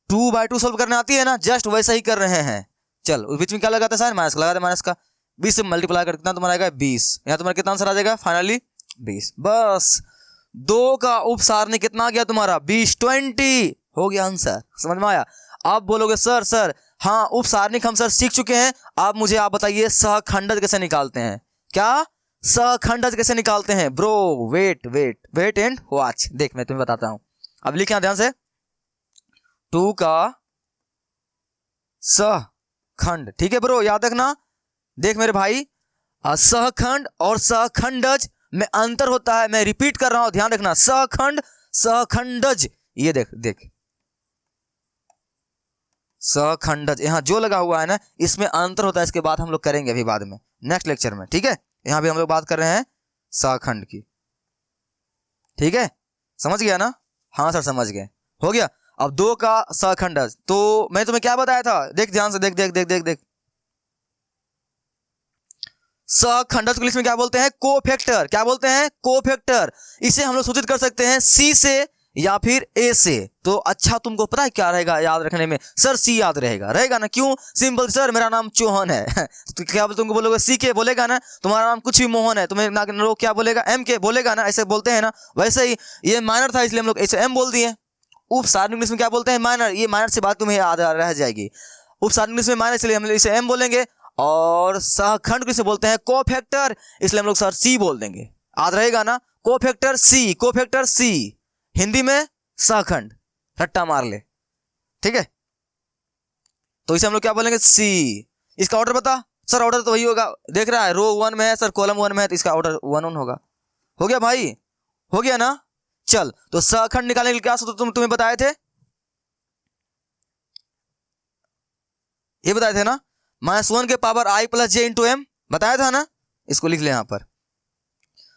2/2 सोल्व करने आती है ना, जस्ट वैसा ही कर रहे हैं। चल उस बीच में क्या लगाता है साइन, माइनस लगा दे। माइनस का 20 से मल्टीप्लाई कर कितना तुम्हारा आएगा 20। यहाँ तुम्हारा कितना आंसर आ जाएगा फाइनली 20। बस 2 का उपसारणी कितना आ गया तुम्हारा 20, 20 हो गया आंसर। समझ में आया। आप बोलोगे सर हाँ उपसारणिक हम सर सीख चुके हैं, आप मुझे आप बताइए सहखंडज कैसे निकालते हैं। क्या सहखंडज कैसे निकालते हैं ब्रो, वेट एंड वॉच। देख मैं तुम्हें बताता हूं। अब लिखना ध्यान से, 2 का सहखंड, ठीक है ब्रो याद रखना। देख मेरे भाई, सहखंड और सहखंडज में अंतर होता है। मैं रिपीट कर रहा हूं, ध्यान रखना। सहखंड सहखंडज, ये देख सहखंडज, यहाँ जो लगा हुआ है ना इसमें अंतर होता है। इसके बाद हम लोग करेंगे अभी बाद में नेक्स्ट लेक्चर में, ठीक है। यहाँ भी हम लोग बात कर रहे हैं सहखंड की, ठीक है। समझ गया ना, हाँ सर समझ गए, हो गया। अब 2 का सहखंडज, तो मैं तुम्हें क्या बताया था, देख ध्यान से, देख सहखंडज को इंग्लिश में क्या बोलते हैं, कोफैक्टर। क्या बोलते हैं, कोफैक्टर। इसे हम लोग सूचित कर सकते हैं सी से या फिर ए से। तो अच्छा तुमको पता है क्या रहेगा याद रखने में, सर सी याद रहेगा ना। क्यों, सिंपल सर मेरा नाम चौहान है तो क्या तुमको बोलोगे सी के बोलेगा ना, तुम्हारा नाम कुछ भी मोहन है, तुम्हें ना लोग क्या बोलेगा एम के बोलेगा ना, ऐसे बोलते हैं ना। वैसे ही ये माइनर था इसलिए हम लोग ऐसे एम बोल दिए। उपसारणिक इंग्लिश में क्या बोलते हैं, माइनर। ये माइनर से बात तुम्हें याद रह जाएगी। उपसारणिक इंग्लिश में माइनर, इसलिए हम लोग इसे एम बोलेंगे। और सहखंड किसे बोलते हैं, कोफैक्टर, इसलिए हम लोग सर सी बोल देंगे। याद रहेगा ना, कोफैक्टर सी, हिंदी में सहखंड, रट्टा मार ले, ठीक है। तो इसे हम लोग क्या बोलेंगे सी। इसका ऑर्डर बता सर, ऑर्डर तो वही होगा, देख रहा है रो 1 में है सर, कॉलम 1 में है, तो इसका ऑर्डर 1 होगा। हो गया भाई, हो गया ना। चल तो सहखंड निकालने के लिए क्या सूत्र तुम्हें बताए थे, ये बताए थे ना, -1 के पावर i + j × m बताया था ना। इसको लिख ले यहाँ पर।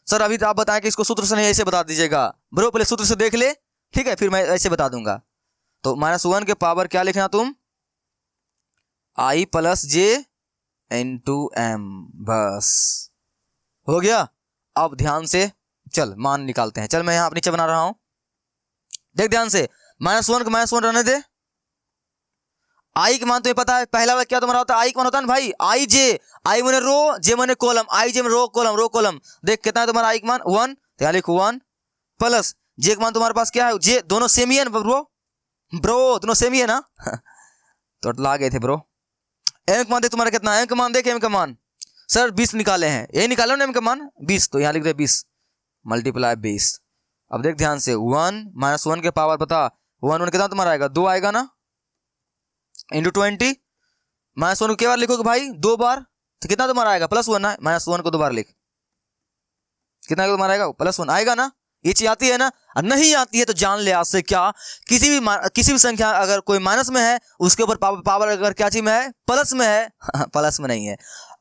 सर अभी तो आप बताएं कि इसको सूत्र से नहीं ऐसे बता दीजिएगा ब्रो, पहले सूत्र से देख ले, ठीक है, फिर मैं ऐसे बता दूंगा। तो -1 के पावर क्या लिखना तुम, i + j × m, बस हो गया। अब ध्यान से चल मान निकालते हैं। चल मैं यहाँ नीचे बना रहा हूं, देख ध्यान से। -1 का -1 रहने दे। आई का मान तुम्हें पता है, पहला वाला क्या तुम्हारा होता है, आई का मान होता है ना भाई, आई जे, आई माने रो, जे माने कॉलम, आई जे में रो कॉलम। देख कितना है तुम्हारा आई का मान 1, तो यहाँ लिखो 1 प्लस जे का मान तुम्हारे पास क्या है, जे, दोनों सेम ही है ना ब्रो दोनों सेम ही है ना तो ला गए थे ब्रो। एम का मान देख तुम्हारा कितना है, एम का मान देख, एम का मान सर 20 निकाले हैं, यही निकालो ना एम का मान 20, तो यहाँ लिख दे 20 × 20। अब देख ध्यान से, 1 -1 के पावर बता, 1 कितना तुम्हारा आएगा, 2 आएगा ना, × 20। -1 को क्या बार लिखोगे भाई, 2 बार, तो कितना तुम्हारा आएगा +1 ना। -1 को 2 बार लिख, कितना तुम्हारा आएगा +1 आएगा ना। ये चीज आती है ना, नहीं आती है तो जान ले आज से, क्या किसी भी संख्या अगर कोई माइनस में है उसके ऊपर पावर अगर क्या चीज में है, प्लस में है प्लस में नहीं है।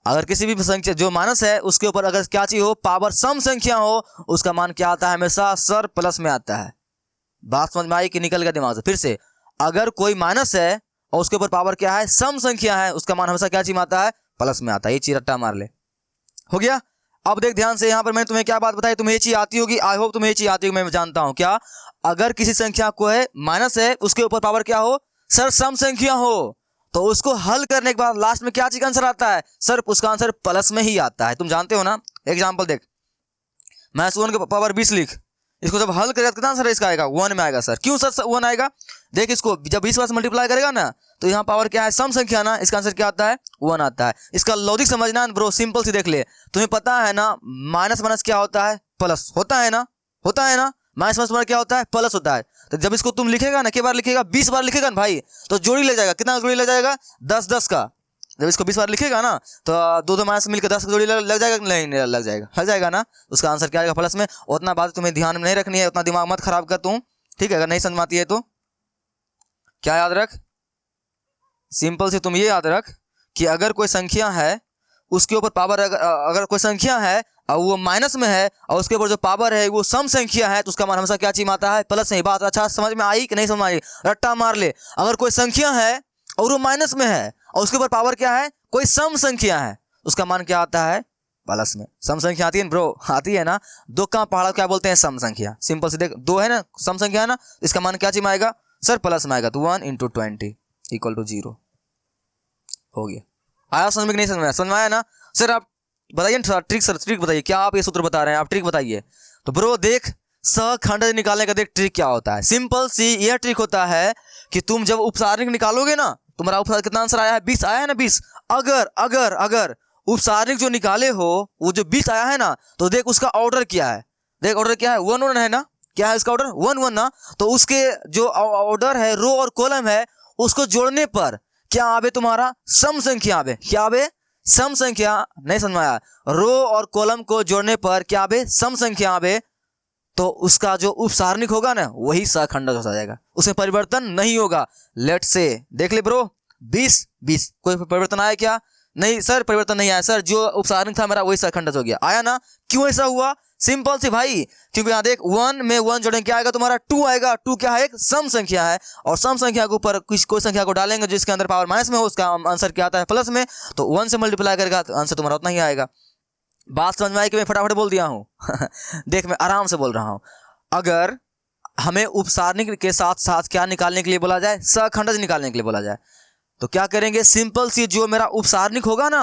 अगर किसी भी संख्या जो माइनस है उसके ऊपर अगर क्या चीज हो, पावर सम संख्या हो, उसका मान क्या आता है हमेशा सर प्लस में आता है। बात समझ में आई कि निकल गया दिमाग से। फिर से, अगर कोई माइनस है और उसके ऊपर पावर क्या है, सम संख्या है, उसका मान हमेशा क्या चीज में आता है, प्लस में आता है। ये चीज रट्टा मार ले, हो गया। अब देख ध्यान से, यहाँ पर मैंने तुम्हें क्या बात बताई, तुम्हें ये चीज आती होगी, आई होप तुम्हें ये चीज आती होगी, मैं जानता हूं। क्या, अगर किसी संख्या को है माइनस है, उसके ऊपर पावर क्या हो, सर सम संख्या हो, तो उसको हल करने के बाद लास्ट में क्या चीज का आंसर आता है, सर उसका आंसर प्लस में ही आता है। तुम जानते हो ना। एग्जाम्पल देख, -1 के पावर 20 लिख, इसको जब हल करेगा कितना आंसर इसका आएगा, 1 में आएगा। सर क्यों सर 1 आएगा, देख इसको जब 20 से मल्टीप्लाई करेगा ना, तो यहाँ पावर क्या है, सम संख्या ना, इसका आंसर क्या आता है, 1 आता है। इसका लॉजिक समझना है ब्रो, सिंपल सी देख ले। तुम्हें पता है ना, माइनस क्या होता है, प्लस होता है ना, माइनस क्या होता है, प्लस होता है। तो जब इसको तुम लिखेगा ना, कितनी बार लिखेगा, 20 बार लिखेगा ना भाई, तो जोड़ी लग जाएगा, कितना जोड़ी लग जाएगा, 10 10 का। जब इसको 20 बार लिखेगा ना तो दो दो माइनस मिलकर 10 की जोड़ी लग जाएगा, नहीं लग जाएगा ना। उसका आंसर क्या आएगा प्लस में। उतना बात तुम्हें ध्यान में नहीं रखनी है, उतना दिमाग मत खराब कर तुम, ठीक है। अगर नहीं समझ में आती है तो क्या याद रख, सिंपल से तुम ये याद रख कि अगर कोई संख्या है उसके ऊपर पावर, अगर कोई संख्या है और वो माइनस में है और उसके ऊपर जो पावर है वो सम संख्या है तो उसका मान हमेशा क्या चीज आता है, प्लस में। बात अच्छा समझ में आई कि नहीं समझ में आई, रट्टा मार ले। अगर कोई संख्या है और वो माइनस में है और उसके ऊपर पावर क्या है, कोई सम संख्या है, उसका मान क्या आता है, प्लस में। सम संख्या आती है ब्रो, आती है ना। दो का पहाड़ा क्या बोलते हैं, सम संख्या। सिंपल से देख, दो है ना सम संख्या है ना, इसका मान क्या चीज में आएगा सर, प्लस में आएगा। तो 1 × 20 = 0 हो गया। आया समझ में कि नहीं समझ में आया, समझ में आया ना। सर आप बताइए ना ट्रिक, सर ट्रिक बताइए, क्या आप ये सूत्र बता रहे हैं, आप ट्रिक बताइए। तो ब्रो देख, सहखंड निकालने का देख ट्रिक क्या होता है। सिंपल सी यह ट्रिक होता है कि तुम जब उपसारणिक निकालोगे ना, तुम्हारा उपसारणिक कितना आंसर आया है, 20 आया है ना, 20। अगर अगर अगर उपसारणिक जो निकाले हो वो जो 20 आया है ना, तो देख उसका ऑर्डर क्या है, देख ऑर्डर क्या है, 1 1 है ना, क्या है इसका ऑर्डर 1 1 ना। तो उसके जो ऑर्डर है, रो और कॉलम है, उसको जोड़ने पर क्या आवे तुम्हारा, सम संख्या आवे। क्या आवे, सम संख्या। नहीं समझ में आया, रो और कॉलम को जोड़ने पर क्या आवे, सम संख्या आवे। तो उसका जो उपसारणिक होगा ना वही सहखंडक हो जाएगा, उसमें परिवर्तन नहीं होगा। लेट से देख ले ब्रो, 20 20 कोई परिवर्तन आया क्या, नहीं सर परिवर्तन नहीं आया सर, जो उपसारणिक था मेरा वही सहखंडक हो गया। आया ना, क्यों ऐसा हुआ, सिंपल सी भाई, क्योंकि यहाँ देख 1 में 1 जोड़ेंगे क्या आएगा तुम्हारा, 2 आएगा। 2 क्या है, एक सम संख्या है, और सम संख्या के ऊपर कोई संख्या को डालेंगे जिसके अंदर पावर माइनस में हो, उसका आंसर क्या आता है, प्लस में। तो 1 से मल्टीप्लाई करेगा तो आंसर तुम्हारा उतना ही आएगा। बात समझ में आई कि मैं फटाफट बोल दिया हूँ देख मैं आराम से बोल रहा हूँ। अगर हमें उपसारणिक के साथ साथ क्या निकालने के लिए बोला जाए, सहखंडज निकालने के लिए बोला जाए, तो क्या करेंगे, सिंपल सी जो मेरा उपसारणिक होगा ना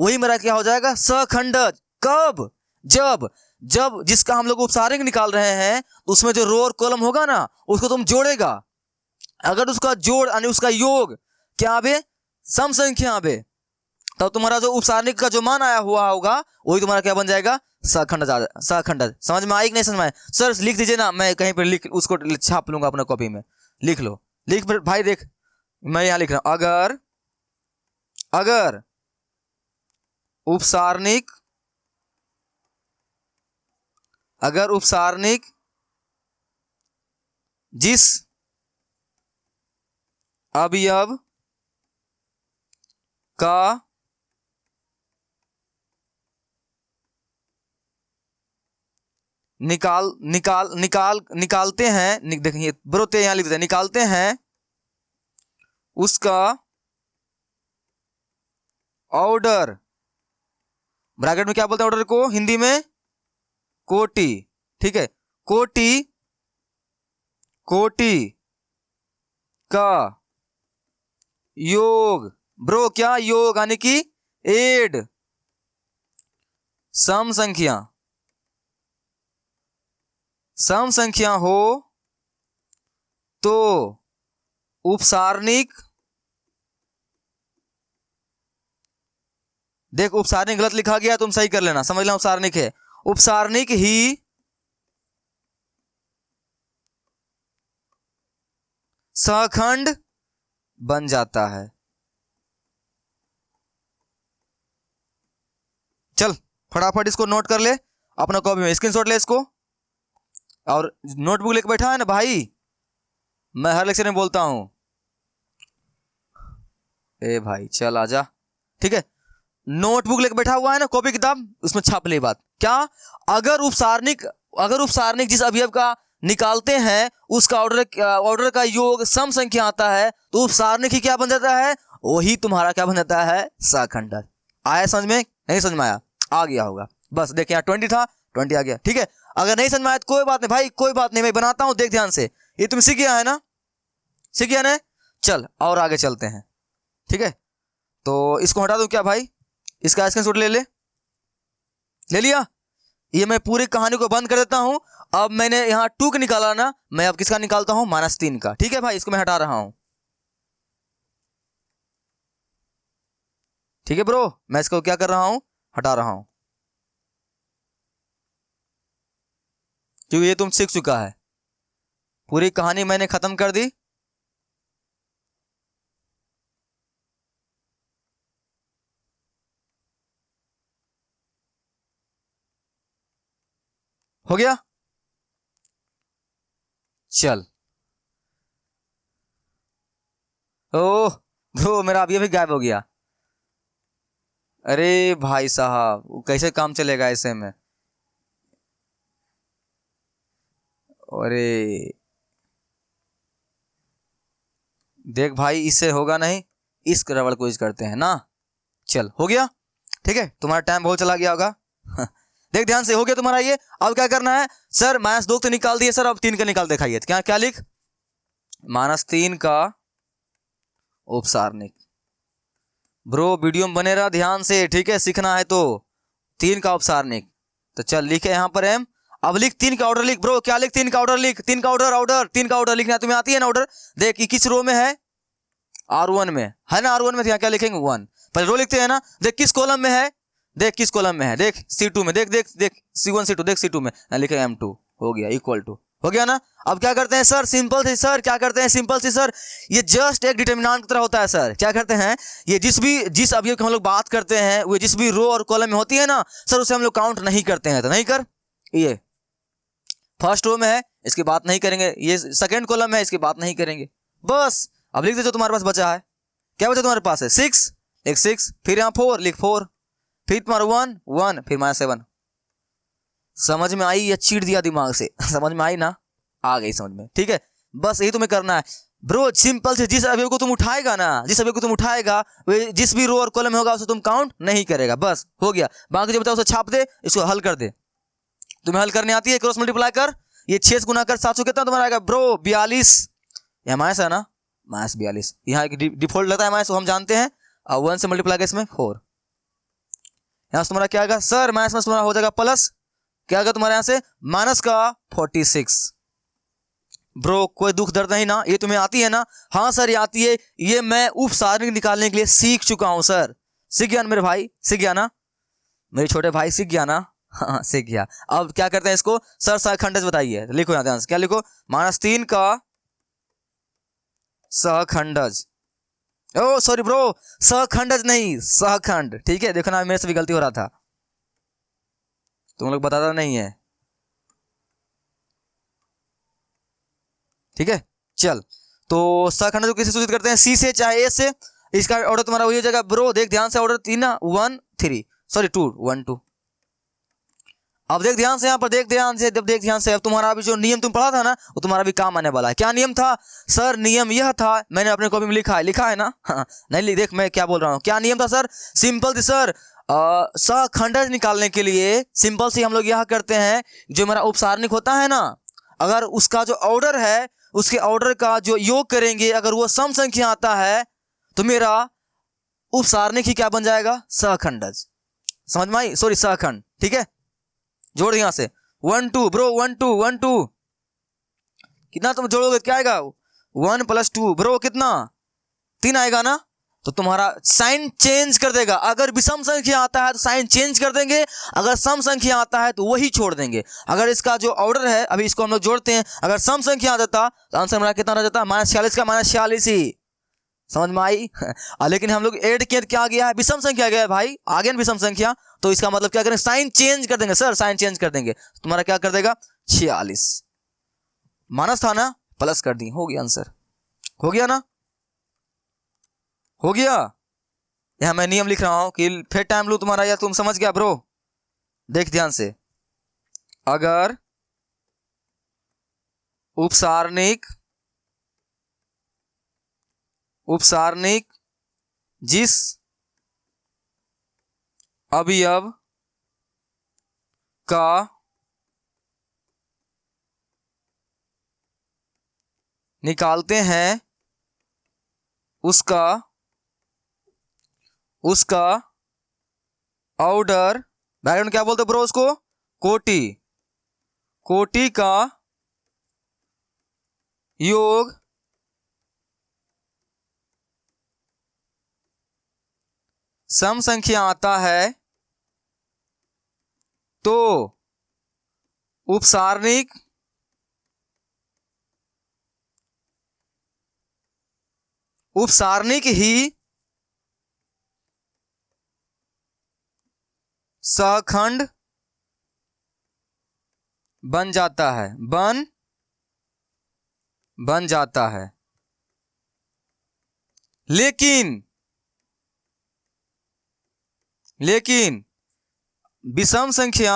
वही मेरा क्या हो जाएगा, सहखंडज। कब, जब जब जिसका हम लोग उपसारणिक निकाल रहे हैं तो उसमें जो रो और कॉलम होगा ना उसको तुम जोड़ेगा। अगर उसका जोड़ यानी उसका योग क्या आवे, सम संख्या आवे, तो तुम्हारा जो उपसारणिक का जो मान आया हुआ होगा वही तुम्हारा क्या बन जाएगा, सहखंडज। सहखंडज समझ में आई कि नहीं समझ में आए, सर लिख दीजिए ना, मैं कहीं पर लिख उसको छाप लूंगा अपने कॉपी में, लिख लो, लिख भाई देख मैं यहां लिख रहा हूं। अगर अगर उपसारणिक, अगर उपसारणिक जिस अवयव का निकालते हैं, देखिए ब्रोते यहां लिख देते हैं, निकालते हैं उसका ऑर्डर, ब्रैकेट में क्या बोलते हैं ऑर्डर को हिंदी में, कोटि, ठीक है। कोटि कोटि का योग, ब्रो क्या योग यानी कि एड, सम संख्या, सम संख्या हो तो उपसारणिक, देख उपसारणिक गलत लिखा गया तुम सही कर लेना, समझ लेना उपसारणिक है, उपसारणिक ही सहखंड बन जाता है। चल फटाफट इसको नोट कर ले अपना कॉपी में, स्क्रीनशॉट ले इसको, और नोटबुक लेके बैठा है ना भाई, मैं हर लेक्चर में बोलता हूं, ए भाई चल आजा, ठीक है। नोटबुक लेके बैठा हुआ है ना, कॉपी किताब, उसमें छाप ले बात क्या, अगर उपसारणिक जिस अवयव का निकालते हैं उसका ऑर्डर का योग सम संख्या आता है तो उपसारणिक ही क्या बन जाता है, वही तुम्हारा क्या बन जाता है, सहखंडज। आया समझ में, नहीं समझ में आया, आ गया होगा, बस देखिए यहाँ 20 था, 20 आ गया, ठीक है। अगर नहीं समझ में आया तो कोई बात नहीं भाई, कोई बात नहीं, मैं बनाता हूं, देख ध्यान से, ये तुम सीख गया है ना, सीख गया ना। चल और आगे चलते हैं, ठीक है। तो इसको हटा दूं क्या भाई, इसका स्क्रीनशॉट ले लिया। ये मैं पूरी कहानी को बंद कर देता हूं। अब मैंने यहां 2 का निकाला ना, मैं अब किसका निकालता हूं, -3 का, ठीक है भाई। इसको मैं हटा रहा हूं, ठीक है ब्रो, मैं इसको क्या कर रहा हूं, हटा रहा हूं, क्योंकि ये तुम सीख चुका है, पूरी कहानी मैंने खत्म कर दी। हो गया? चल, ओह ब्रो मेरा अभी अभी गायब हो गया। अरे भाई साहब, वो कैसे काम चलेगा ऐसे में? अरे देख भाई, इससे होगा नहीं, इस रबड़ को यूज करते हैं ना। चल हो गया, ठीक है, तुम्हारा टाइम बहुत चला गया होगा। देख ध्यान से, हो गया तुम्हारा ये। अब क्या करना है सर? -2 तो निकाल दिए सर, अब 3 का निकाल दिखाइए। क्या क्या लिख? -3 का उपसारणिक। ब्रो वीडियो में बने रहा ध्यान से, ठीक है, सीखना है तो। 3 का उपसारणिक, तो चल लिखे यहाँ पर एम। अब लिख 3 का ऑर्डर लिख ब्रो। क्या लिख? 3 का ऑर्डर लिख। 3 का ऑर्डर 3 का ऑर्डर लिखना तुम्हें आती है ना ऑर्डर? देख ये किस रो में है? R1 में है ना। R1 में क्या लिखेंगे? 1। पहले रो लिखते हैं ना। देख किस कॉलम में है? देख किस कॉलम में है? देख C2 में। देख देख देख C1 C2, देख C2 में लिखे M2। हो गया, इक्वल टू। हो गया ना? अब क्या करते हैं सर? सिंपल सी सर, क्या करते हैं? सिंपल सी सर, ये जस्ट एक डिटर्मिनेंट की तरह होता है सर। क्या करते हैं? ये जिस अवयव की हम लोग बात करते हैं, वो जिस भी रो और कॉलम में होती है ना सर, उसे हम लोग काउंट नहीं करते हैं। तो नहीं कर, ये फर्स्ट रो में है, इसकी बात नहीं करेंगे। ये सेकंड कॉलम में है, इसकी बात नहीं करेंगे। बस अब लिख दे जो तुम्हारे पास बचा है। क्या बचा तुम्हारे पास है? 6, लिख 6, फिर यहाँ 4, लिख 4, फिर तुम्हारा 1 1, फिर -7। समझ में आई या चीट दिया दिमाग से? समझ में आई ना? आ गई समझ में, ठीक है। बस यही तुम्हें करना है ब्रो, सिंपल से। जिस अवयव को तुम उठाएगा ना, जिस अवयव को तुम उठाएगा, वो जिस भी रो और कॉलम में होगा उसे तुम काउंट नहीं करेगा। बस हो गया। बाकी जो बताओ उसे छाप दे, इसको हल कर दे। तुम्हें हल करने आती है? क्रॉस मल्टीप्लाई कर, ये 6 गुना कर 700 कितना तुम्हारा आएगा ब्रो? 42। यहाँ माइनस है ना, -42। यहाँ एक डिफॉल्ट लगता है माइनस, हम जानते हैं। और 1 से मल्टीप्लाई कर इसमें 4। यहाँ से तुम्हारा क्या आएगा सर? माइनस में तुम्हारा हो जाएगा प्लस। क्या आएगा तुम्हारे यहाँ से? माइनस का 46। ब्रो कोई दुख दर्द नहीं ना? ये तुम्हें आती है ना? हाँ सर ये आती है। ये मैं उपसारणिक निकालने के लिए सीख चुका हूँ सर। सीख गया ना मेरे भाई? सीख गया ना मेरे छोटे भाई? सीख गया ना? हाँ सीख गया। अब क्या करते हैं इसको? सर सहखंडज बताइए। लिखो यहाँ ध्यान से, क्या लिखो? -3 का सहखंडज। ओ सॉरी ब्रो, सहखंडज नहीं, सहखंड। ठीक है, देखो ना मेरे से भी गलती हो रहा था, तुम लोग बताता नहीं है। ठीक है, चल तो सहखंड को किसे सूचित करते हैं? सी से चाहे ए से। इसका ऑर्डर तुम्हारा वही हो जाएगा ब्रो। देख ध्यान से, ऑर्डर 3 ना, 1 3 सॉरी 2 1 2। अब देख ध्यान से, यहाँ पर देख ध्यान से, जब देख ध्यान से, अब तुम्हारा अभी जो नियम तुम पढ़ा था ना, वो तुम्हारा भी काम आने वाला है। क्या नियम था सर? नियम यह था, मैंने अपने कॉपी में लिखा है ना? हाँ, नहीं देख मैं क्या बोल रहा हूँ। क्या नियम था सर? सिंपल थी सर। सहखंडज निकालने के लिए सिंपल से हम लोग यह करते हैं, जो मेरा उपसारणिक होता है ना, अगर उसका जो ऑर्डर है, उसके ऑर्डर का जो योग करेंगे, अगर वो सम संख्या आता है, तो मेरा उपसारणिक ही क्या बन जाएगा? सहखंडज। समझ में आई? सॉरी सहखंड। ठीक है, जोड़ यहाँ से 1 2 ब्रो, 1 2 1 2। कितना तुम जोड़ोगे? क्या आएगा? 1 + 2 ब्रो कितना? 3 आएगा ना? तो तुम्हारा साइन चेंज कर देगा। अगर विषम संख्या आता है तो साइन चेंज कर देंगे, अगर सम संख्या आता है तो वही छोड़ देंगे। अगर इसका जो ऑर्डर है, अभी इसको हम लोग जोड़ते हैं, अगर सम संख्या आ जाता तो आंसर हमारा कितना रह जाता? -46 का -46 ही। समझ में आई? लेकिन हम लोग ऐड किए, क्या आ गया है? विषम संख्या आ गया है भाई, आ गया विषम संख्या। तो इसका मतलब क्या करेंगे? साइन चेंज कर देंगे सर, साइन चेंज कर देंगे। तुम्हारा क्या कर देगा? 46। माइनस था ना, प्लस कर दी, हो गया आंसर। हो गया ना? हो गया। यहां मैं नियम लिख रहा हूं कि फिर टाइम लू तुम्हारा, या तुम समझ गया ब्रो? देख ध्यान से, अगर उपसारणिक जिस अवयव का निकालते हैं उसका ऑर्डर, बैकग्राउंड क्या बोलते ब्रो उसको? कोटि का योग सम संख्या आता है तो उपसारणिक ही सहखंड बन जाता है, बन जाता है। लेकिन विषम संख्या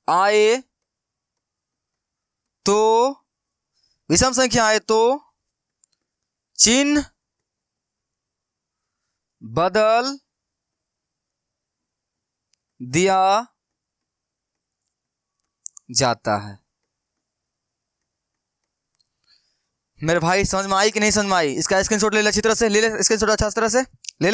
आए तो चिन्ह बदल दिया जाता है। मेरे भाई समझ में आई कि नहीं समझ में आई? इसका स्क्रीनशॉट ले ले अच्छी तरह से, ले ले स्क्रीनशॉट अच्छा तरह से ले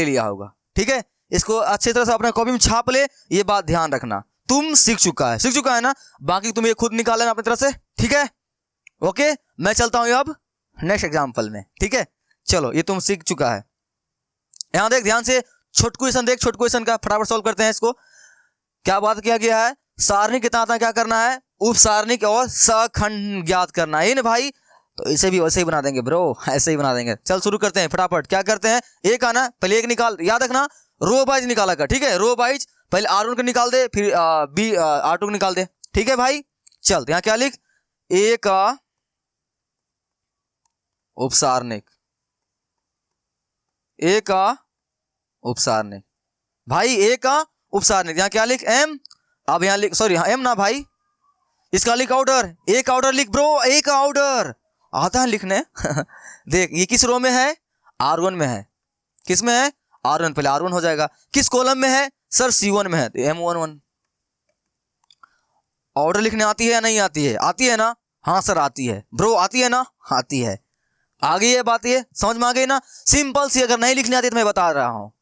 लिया होगा। ठीक है, इसको अच्छी तरह से अपने कॉपी में छाप ले। ये बात ध्यान रखना, तुम सीख चुका है ना, बाकी तुम ये खुद निकाल लेना अपनी तरह से। ठीक है, ओके, मैं चलता हूं अब नेक्स्ट एग्जाम्पल में। ठीक है, चलो, ये तुम सीख चुका है। यहां देख ध्यान से, छोट क्वेश्चन देख, छोट क्वेश्चन का फटाफट सॉल्व करते हैं इसको। क्या बात किया गया है? सारणी के तहत क्या करना है? उप सारणी और सखंड ज्ञात करना है ना भाई। तो इसे भी वैसे ही बना देंगे ब्रो, ऐसे ही बना देंगे। चल शुरू करते हैं फटाफट। क्या करते हैं? एक आना, पहले एक निकाल, याद रखना रो वाइज निकाला कर। ठीक है, रो वाइज पहले R1 को निकाल दे, फिर R2 को निकाल दे। ठीक है भाई, चल यहाँ क्या लिख? ए का उपसारणिक, ए का उपसारणिक भाई, ए का उपसारणिक। यहाँ क्या लिख? M। अब यहाँ लिख, सॉरी यहाँ M ना भाई, इसका लिख ऑर्डर, ए का ऑर्डर लिख ब्रो, ए का ऑर्डर आता है लिखने। देख ये किस रो में है? R1 में है। किस में है? R1, पहले R1 हो जाएगा। किस कॉलम में है? सर C1 में है, तो M11। ऑर्डर लिखने आती है या नहीं आती है? आती है ना? हाँ सर आती है ब्रो, आती है ना? आती है। आ गई है बात, ये समझ में आ गई ना? सिंपल सी। अगर नहीं लिखनी आती तो मैं बता रहा हूँ,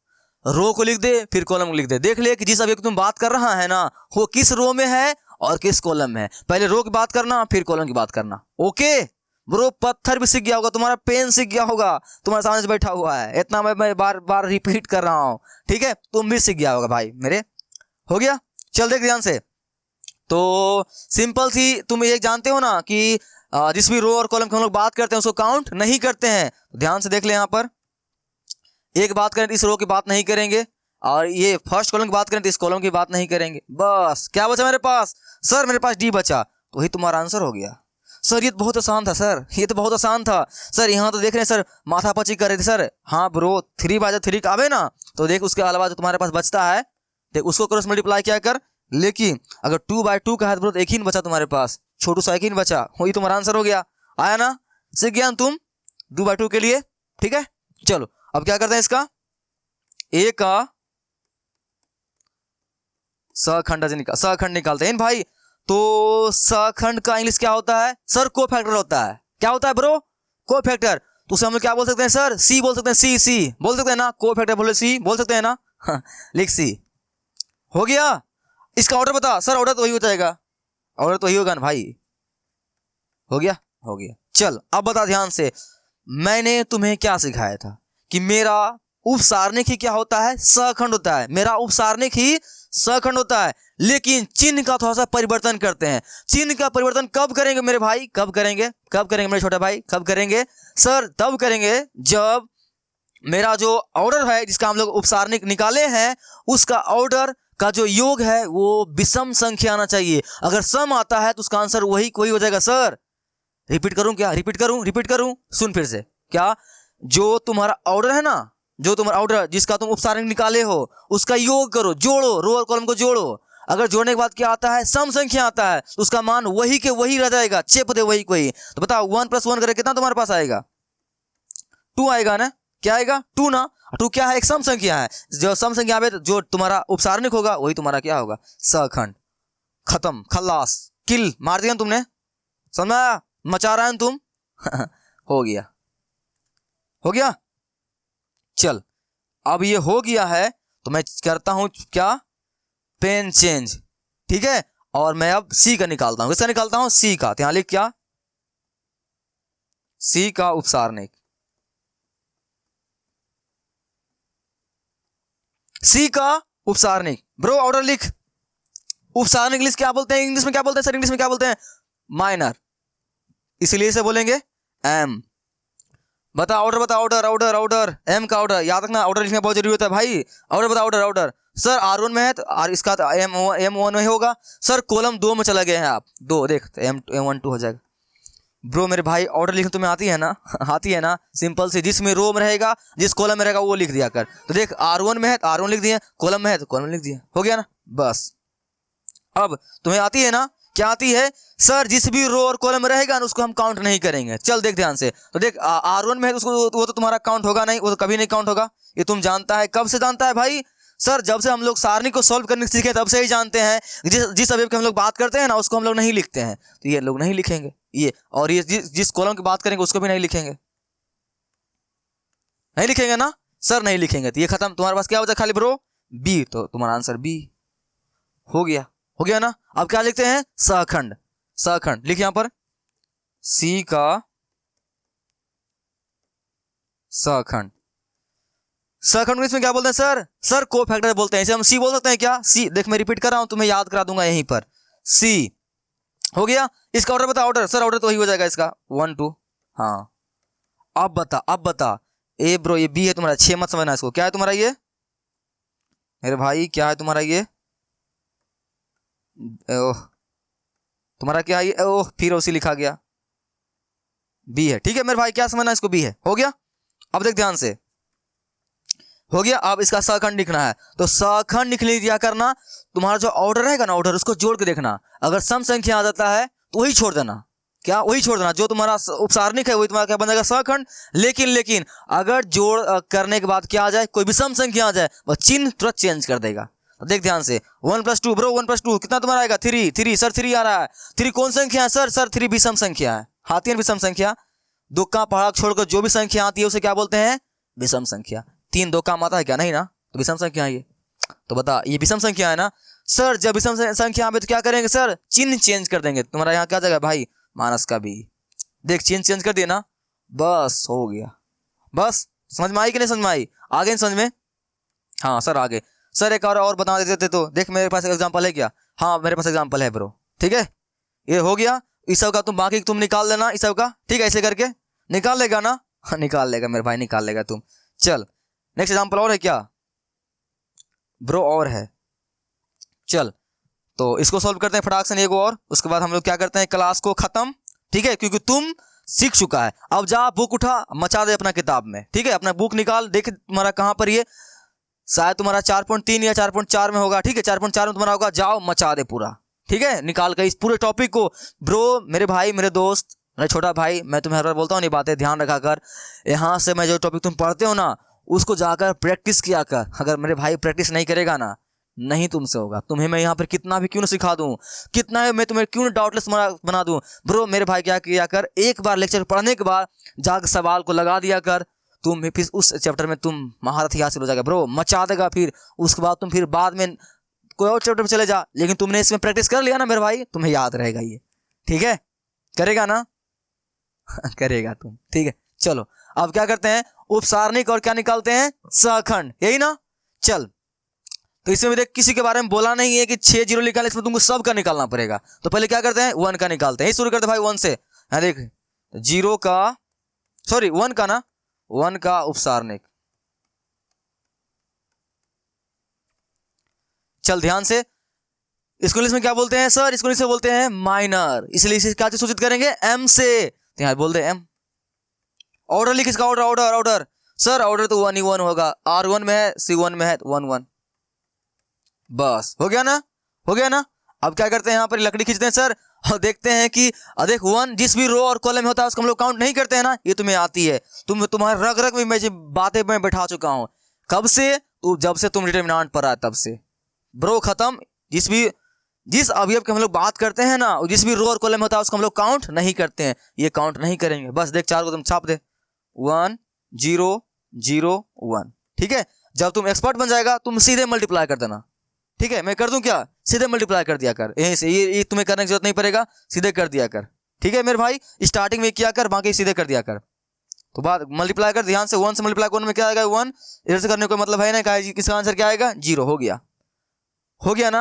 रो को लिख दे, फिर कॉलम को लिख दे। देख ले कि जिस अभी तुम बात कर रहा है ना, वो किस रो में है और किस कॉलम में है। पहले रो की बात करना, फिर कॉलम की बात करना। ओके ब्रो, पत्थर भी सीख गया होगा, तुम्हारा पेन सीख गया होगा, तुम्हारे सामने से बैठा हुआ है। इतना मैं बार बार रिपीट कर रहा हूँ। ठीक है, तुम भी सीख गया होगा भाई मेरे। हो गया, चल देख ध्यान से। तो सिंपल सी, तुम ये जानते हो ना कि जिस भी रो और कॉलम की हम लोग बात करते हैं उसको काउंट नहीं करते हैं। ध्यान से देख ले, यहाँ पर एक बात करें तो इस रो की बात नहीं करेंगे, और ये फर्स्ट कॉलम की बात करें तो इस कॉलम की बात नहीं करेंगे। बस क्या बचा मेरे पास? सर मेरे पास डी बचा, तो वही तुम्हारा आंसर हो गया। सर ये तो बहुत आसान था सर, ये तो बहुत आसान था सर। यहाँ तो देख रहे हैं सर, माथापच्ची कर रहे थे सर। हाँ ब्रो, 3 बाजा 3 का आवे ना, तो देख उसके अलावा जो तुम्हारे पास बचता है, देख उसको क्रॉस मल्टीप्लाई क्या कर। लेकिन अगर 2/2 का है ब्रो, तो एक ही बचा तुम्हारे पास, छोटू सा एक ही बचा, वही तुम्हारा आंसर हो गया। आया ना? सीख गया तुम 2/2 के लिए। ठीक है, चलो अब क्या करते हैं इसका? ए का सखंड निकालते हैं भाई। तो सखंड का इंग्लिश क्या होता है? सर को फैक्टर होता है। क्या होता है ब्रो? को फैक्टर। तो उसे हम लोग क्या बोल सकते हैं सर? सी बोल सकते हैं, सी बोल सकते हैं ना? को फैक्टर बोले सी बोल सकते हैं ना? लिख सी। हो गया। इसका ऑर्डर बता सर। ऑर्डर तो वही हो जाएगा, ऑर्डर तो वही होगा ना भाई। हो गया, हो गया। चल अब बता ध्यान से, मैंने तुम्हें क्या सिखाया था कि मेरा उपसारणिक ही क्या होता है? सखंड होता है। मेरा उपसारणिक ही सखंड होता है, लेकिन चिन्ह का थोड़ा सा परिवर्तन करते हैं। चिन्ह का परिवर्तन कब करेंगे मेरे भाई? कब करेंगे मेरे छोटे भाई? कब करेंगे सर? तब करेंगे जब मेरा जो ऑर्डर है जिसका हम लोग उपसारणिक निकाले हैं, उसका ऑर्डर का जो योग है वो विषम संख्या आना चाहिए। अगर सम आता है तो उसका आंसर वही कोई हो जाएगा। सर रिपीट करूं क्या? रिपीट करूं? सुन फिर से। क्या? जो तुम्हारा ऑर्डर है ना, जो तुम्हारा ऑर्डर जिसका तुम उपसारणिक निकाले हो, उसका योग करो, जोड़ो, रो और कॉलम को जोड़ो। अगर जोड़ने के बाद क्या आता है? सम संख्या आता है, तो उसका मान वही के वही रह जाएगा, चेप दे वही कोई। तो बताओ 1 + 1 करे कितना तुम्हारे पास आएगा? 2 आएगा ना? क्या आएगा? 2 ना? 2 क्या है? एक सम संख्या है। जो सम संख्या आवे, जो तुम्हारा उपसारणिक होगा वही तुम्हारा क्या होगा? सखंड। खत्म, खल्लास, किल मार दिया तुमने। समझा? मचा रहा है तुम। हो गया, हो गया। चल अब ये हो गया है, तो मैं करता हूं क्या? Pen change. ठीक है, और मैं अब सी का निकालता हूं। किसका निकालता हूं? सी का। तो यहां लिख क्या? सी का उपसारणिक। सी का उपसारणिक ब्रो, ऑर्डर लिख। उपसारणिक इंग्लिश क्या बोलते हैं? इंग्लिश में क्या बोलते हैं सर? इंग्लिश में क्या बोलते हैं? माइनर, इसलिए इसे बोलेंगे एम। बता ऑर्डर, बता ऑर्डर, ऑर्डर ऑर्डर, एम का ऑर्डर, याद रखना ऑर्डर लिखना बहुत जरूरी होता है भाई। ऑर्डर बता, ऑर्डर ऑर्डर। सर R1 में है तो आर इसका तो M1 में होगा। सर कॉलम 2 में चला गए हैं आप, 2 देख तो M12 हो जाएगा। ब्रो मेरे भाई ऑर्डर लिखना तुम्हें आती है ना आती है ना, सिंपल से जिसमें रो में रहेगा, जिस कॉलम में रहेगा वो लिख दिया कर। तो देख R1 में है तो R1 लिख दिया, कॉलम में है तो कॉलम लिख दिया, हो गया ना बस। अब तुम्हें आती है ना, क्या आती है? सर जिस भी रो और कॉलम में रहेगा ना उसको हम काउंट नहीं करेंगे। चल देख ध्यान से, तो देख R1 में है तो उसको वो तो तुम्हारा काउंट होगा नहीं, वो तो कभी नहीं काउंट होगा। ये तुम जानता है, कब से जानता है भाई? सर जब से हम लोग सारणी को सॉल्व करने सीखे तब से ही जानते हैं। जिस अवयव की हम लोग बात करते हैं ना उसको हम लोग नहीं लिखते हैं, तो ये लोग नहीं लिखेंगे ये, और ये जिस कॉलम की बात करेंगे उसको भी नहीं लिखेंगे, नहीं लिखेंगे ना सर, नहीं लिखेंगे। तो ये खत्म, तुम्हारे पास क्या हो जाए खाली ब्रो बी, तो तुम्हारा आंसर बी हो गया, हो गया ना। अब क्या लिखते हैं? सहखंड, सहखंड लिख यहां पर, सी का सहखंड। सहखंड इसमें क्या बोलते हैं सर? सर को फैक्टर बोलते हैं, इसे हम सी बोल सकते हैं क्या? सी, देख मैं रिपीट कर रहा हूं, तुम्हें याद करा दूंगा यहीं पर, सी हो गया। इसका ऑर्डर बता, ऑर्डर सर, ऑर्डर तो वही हो जाएगा इसका 1 2। हाँ अब बता, अब बता। ए ब्रो ये बी है तुम्हारा, 6 मत समझना इसको। क्या है तुम्हारा ये मेरे भाई, क्या है तुम्हारा ये? ओह तुम्हारा क्या है ये? ओह फिर उसी लिखा गया, बी है, ठीक है मेरे भाई, क्या समझना इसको, बी है, हो गया। अब देख ध्यान से, हो गया। अब इसका सहखंड लिखना है, तो सहखंड लिख दिया करना। तुम्हारा जो ऑर्डर रहेगा ना, ऑर्डर उसको जोड़ के देखना, अगर सम संख्या आ जाता है तो वही छोड़ देना। क्या? वही छोड़ देना, जो तुम्हारा उपसारणिक है वही तुम्हारा क्या बन जाएगा? सहखंड। लेकिन अगर जोड़ करने के बाद क्या आ जाए, कोई भी सम संख्या आ जाए, वह चिन्ह तुरंत चेंज कर देगा। तो देख ध्यान से, 1 + 2 ब्रो, 1 + 2 कितना तुम्हारा आएगा? 3 3 सर 3 आ रहा है। 3 कौन संख्या है सर? सर 3 विषम संख्या है, आती है विषम संख्या। दो का पहाड़ छोड़कर जो भी संख्या आती है उसे क्या बोलते हैं? विषम संख्या। 3 2 काम आता है क्या? नहीं ना, तो विषम संख्या है ये। तो बता, ये विषम संख्या है ना सर। जब विषम संख्या में तो क्या करेंगे सर? चिन्ह चेंज कर देंगे। तुम्हारा यहाँ क्या जाएगा भाई? मानस का भी, देख चिन्ह चेंज कर दिया ना, बस हो गया। बस समझ में आई कि नहीं समझ में आई? आगे नहीं समझ में? हाँ सर आगे। सर एक और बता देते तो देख, मेरे पास एग्जांपल है क्या? हाँ मेरे पास एग्जांपल है ब्रो, ठीक है ये हो गया। इस सब का तुम बाकी तुम निकाल लेना, इस सब का, ठीक है ऐसे करके निकाल लेगा ना निकाल लेगा मेरे भाई, निकाल लेगा तुम। चल नेक्स्ट एग्जांपल और है क्या ब्रो? और है, चल तो इसको सॉल्व करते हैं फटाक से एक और, उसके बाद हम लोग क्या करते हैं, क्लास को खत्म, ठीक है, क्योंकि तुम सीख चुका है। अब जा बुक उठा, मचा दे अपना किताब में, ठीक है अपना बुक निकाल, देख तुम्हारा कहां पर ये, शायद तुम्हारा 4.3 या 4.4 में होगा, ठीक है 4.4 में तुम्हारा होगा। जाओ मचा दे पूरा, ठीक है निकाल कर इस पूरे टॉपिक को। ब्रो मेरे भाई, मेरे दोस्त, मेरे छोटा भाई, मैं तुम्हें हर बार बोलता हूँ नहीं बातें ध्यान रखा कर। यहाँ से मैं जो टॉपिक तुम पढ़ते हो ना उसको जाकर प्रैक्टिस किया कर। अगर मेरे भाई प्रैक्टिस नहीं करेगा ना, नहीं तुमसे होगा। तुम्हें मैं यहाँ पर कितना भी क्यों ना सिखा दूं, कितना है मैं तुम्हें क्यों ना डाउटलेस बना दूं, ब्रो मेरे भाई क्या किया कर, एक बार लेक्चर पढ़ने के बाद जाकर सवाल को लगा दिया कर, तुम भी फिर उस चैप्टर में तुम महारत हासिल हो जाएगा ब्रो, मचा देगा। फिर उसके बाद तुम फिर बाद में कोई और चैप्टर में चले जा, लेकिन तुमने इसमें प्रैक्टिस कर लिया ना मेरे भाई, तुम्हें याद रहेगा ये, ठीक है करेगा ना करेगा तुम, ठीक है। चलो अब क्या करते हैं, उपसारणिक और क्या निकालते हैं, सहखंड, यही ना। चल तो इसमें भी देख किसी के बारे में बोला नहीं है कि 6 0 निकाले, इसमें तुमको सब का निकालना पड़ेगा। तो पहले क्या करते हैं, 1 का निकालते हैं, शुरू करते हैं भाई 1 से। यहाँ देख 0 का, सॉरी 1 का ना, 1 का उपसारणिक। चल ध्यान से, इसको इंग्लिश में क्या बोलते हैं सर, इसको इंग्लिश में बोलते हैं माइनर, इसलिए इसे क्या सूचित करेंगे, एम से। तो यहाँ बोल दे एम। ऑर्डर लिख इसका, order order order. Sir order तो 1 ही 1 होगा, R1 में है, C1 में है, 1 1, बस हो गया ना, हो गया ना। अब क्या करते हैं, यहाँ पर लकड़ी खींचते हैं सर, और देखते हैं कि देख 1 जिस भी रो और कॉलम में होता है उसको हम लोग काउंट नहीं करते हैं ना, ये तुम्हें आती है, तुम्हारे रग रग में मैं बातें मैं बैठा चुका हूं। कब से? तो जब से तुम डिटरमिनेंट पर आए तब से ब्रो, खत्म। जिस अवयव की हम लोग बात करते हैं ना, जिस भी रो और कॉलम होता है उसको हम लोग काउंट नहीं करते हैं, ये काउंट नहीं करेंगे। बस देख 4 को तुम छाप दे, 1 0 0 1, ठीक है। जब तुम एक्सपर्ट बन जाएगा तुम सीधे मल्टीप्लाई कर देना, ठीक है। मैं कर दूं क्या, सीधे मल्टीप्लाई कर दिया कर, यहीं से, ये तुम्हें करने की जरूरत नहीं पड़ेगा, सीधे कर दिया कर, ठीक है मेरे भाई। स्टार्टिंग में किया कर, बाकी सीधे कर दिया कर। तो बाद मल्टीप्लाई कर, ध्यान से 1 से मल्टीप्लाई करने में क्या आएगा 1, इधर से करने का मतलब है ना, किसका आंसर क्या आएगा 0, हो गया, हो गया ना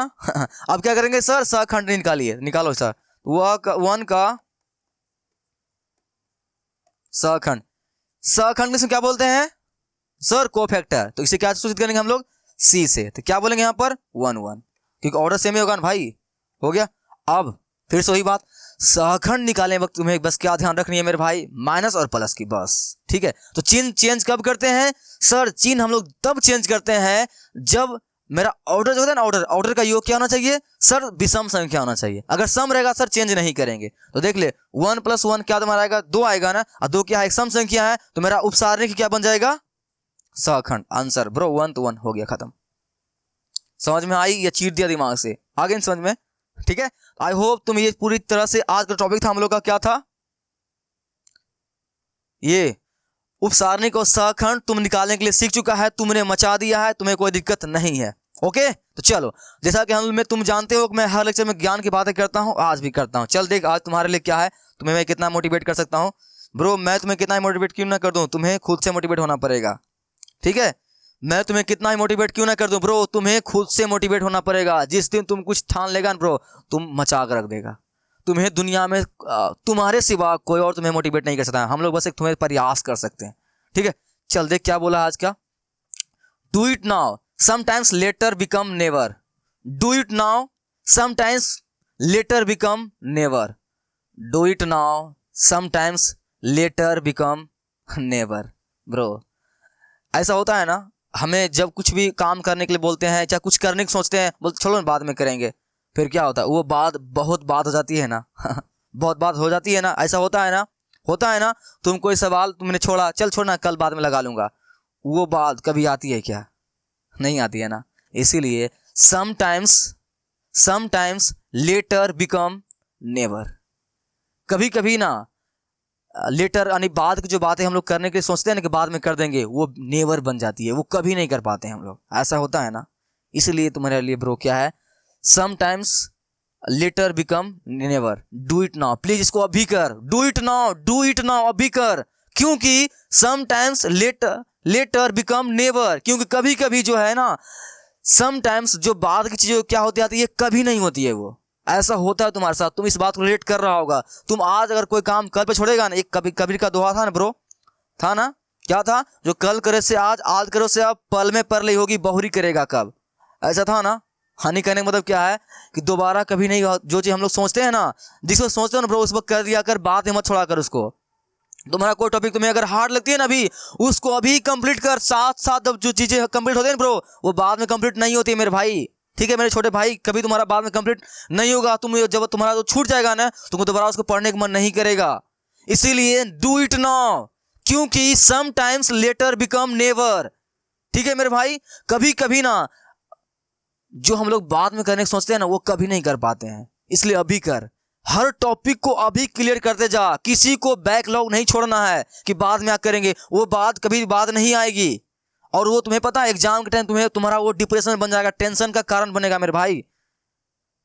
अब क्या करेंगे सर, सहखंड निकालिए, निकालो सर। 1 का सहखंड, सहखंड को क्या बोलते हैं सर? कोफैक्टर। तो इसे क्या सूचित करेंगे हम लोग? सी से। तो क्या बोलेंगे यहाँ पर? 1 1, क्योंकि ऑर्डर सेम ही होगा ना भाई। हो गया। अब फिर से वही बात, सहखंड निकालने वक्त तुम्हें बस क्या ध्यान रखनी है मेरे भाई? माइनस और प्लस की, बस। ठीक है। तो चिन्ह चेंज कब करते हैं सर? चिन्ह हम लोग तब चेंज करते हैं जब मेरा ऑर्डर जो होता है ना, ऑर्डर का योग क्या होना चाहिए सर? विषम संख्या होना चाहिए। अगर सम रहेगा सर चेंज नहीं करेंगे। तो देख ले 1 + 1 क्या तुम्हारा आएगा? 2 आएगा ना, और 2 क्या है? एक सम संख्या है, तो मेरा उपसारणी क्या बन जाएगा? सहखंड। आंसर ब्रो 1 to 1 हो गया, खत्म। समझ में आई या चीट दिया दिमाग से? आ गई समझ में? ठीक है। आई होप तुम ये पूरी तरह से, आज का टॉपिक था हम लोग का क्या था? ये उपसारणिक और सहखंड तुम निकालने के लिए सीख चुका है, तुमने मचा दिया है, तुम्हें कोई दिक्कत नहीं है। ओके। तो चलो, जैसा कि हम में तुम जानते हो कि मैं हर लेक्चर में ज्ञान की बातें करता हूं, आज भी करता हूं। चल देख आज तुम्हारे लिए क्या है, तुम्हें मैं कितना मोटिवेट कर सकता हूं। ब्रो मैं तुम्हें कितना मोटिवेट क्यों ना कर दूं, तुम्हें खुद से मोटिवेट होना पड़ेगा। ठीक है। मैं तुम्हें कितना ही मोटिवेट क्यों ना कर दूं ब्रो, तुम्हें खुद से मोटिवेट होना पड़ेगा। जिस दिन तुम कुछ ठान लेगा ना ब्रो, तुम मचा कर रख देगा। तुम्हें दुनिया में तुम्हारे सिवा कोई और तुम्हें मोटिवेट नहीं कर सकता है। हम लोग बस एक तुम्हें प्रयास कर सकते हैं। ठीक है। चल देख क्या बोला आज का। Do it now sometimes letter become never. Do it now sometimes letter become never. Do it now sometimes letter become never. Bro ऐसा होता है ना, हमें जब कुछ भी काम करने के लिए बोलते हैं, चाहे कुछ करने की सोचते हैं, बोलते चलो बाद में करेंगे, फिर क्या होता है? वो बात बहुत बात हो जाती है ना बहुत बात हो जाती है ना। ऐसा होता है ना, होता है ना। तुम कोई सवाल तुमने छोड़ा, चल छोड़ना कल बाद में लगा लूंगा, वो बात कभी आती है क्या? नहीं आती है ना। इसीलिए समटाइम्स लेटर बिकम नेवर। कभी कभी ना लेटर यानी बाद की जो बातें हम लोग करने के लिए सोचते हैं ना कि बाद में कर देंगे, वो नेवर बन जाती है, वो कभी नहीं कर पाते हम लोग। ऐसा होता है ना। इसलिए तुम्हारे लिए ब्रो क्या है? Sometimes letter become never. Do it now, please इसको अभी कर। Do it now, do it now, अभी कर। क्योंकि समटाइम्स लेटर बिकम नेवर, क्योंकि कभी कभी जो है ना, समटाइम्स जो बाद की चीजें क्या होती आती है, कभी नहीं होती है। वो ऐसा होता है तुम्हारे साथ, तुम इस बात को रिलेट कर रहा होगा। तुम आज अगर कोई काम कल पे छोड़ेगा ना, एक कभी कबीर का दोहा था ना ब्रो, था ना? क्या था? जो कल करे से आज करो से अब, पल में परलई होगी बहुरी करेगा कब। ऐसा था ना। हानि करने का मतलब क्या है कि दोबारा कभी नहीं। जो चीज हम लोग सोचते हैं ना, जिसको सोचते हो ना ब्रो, उस वक्त कर दिया कर, बाद में मत छोड़ा कर उसको। तुम्हारा कोई टॉपिक तुम्हें अगर हार्ड लगती है ना अभी, उसको अभी कंप्लीट कर। साथ साथ जो चीजें कंप्लीट होती है ना ब्रो, वो बाद में कंप्लीट नहीं होती है मेरे भाई। ठीक है मेरे छोटे भाई, कभी तुम्हारा बाद में कंप्लीट नहीं होगा। तुम जब तुम्हारा जो छूट जाएगा ना, तुमको दोबारा उसको पढ़ने का मन नहीं करेगा। इसीलिए डू इट नाउ, क्योंकि समटाइम्स लेटर बिकम नेवर। ठीक है मेरे भाई। कभी कभी ना जो हम लोग बाद में करने की सोचते हैं ना, वो कभी नहीं कर पाते हैं। इसलिए अभी कर। हर टॉपिक को अभी क्लियर करते जा। किसी को बैकलॉग नहीं छोड़ना है कि बाद में करेंगे, वो बात कभी बाद नहीं आएगी। और वो तुम्हें पता है एग्जाम के टाइम तुम्हारा वो डिप्रेशन बन जाएगा, टेंशन का कारण बनेगा मेरे भाई।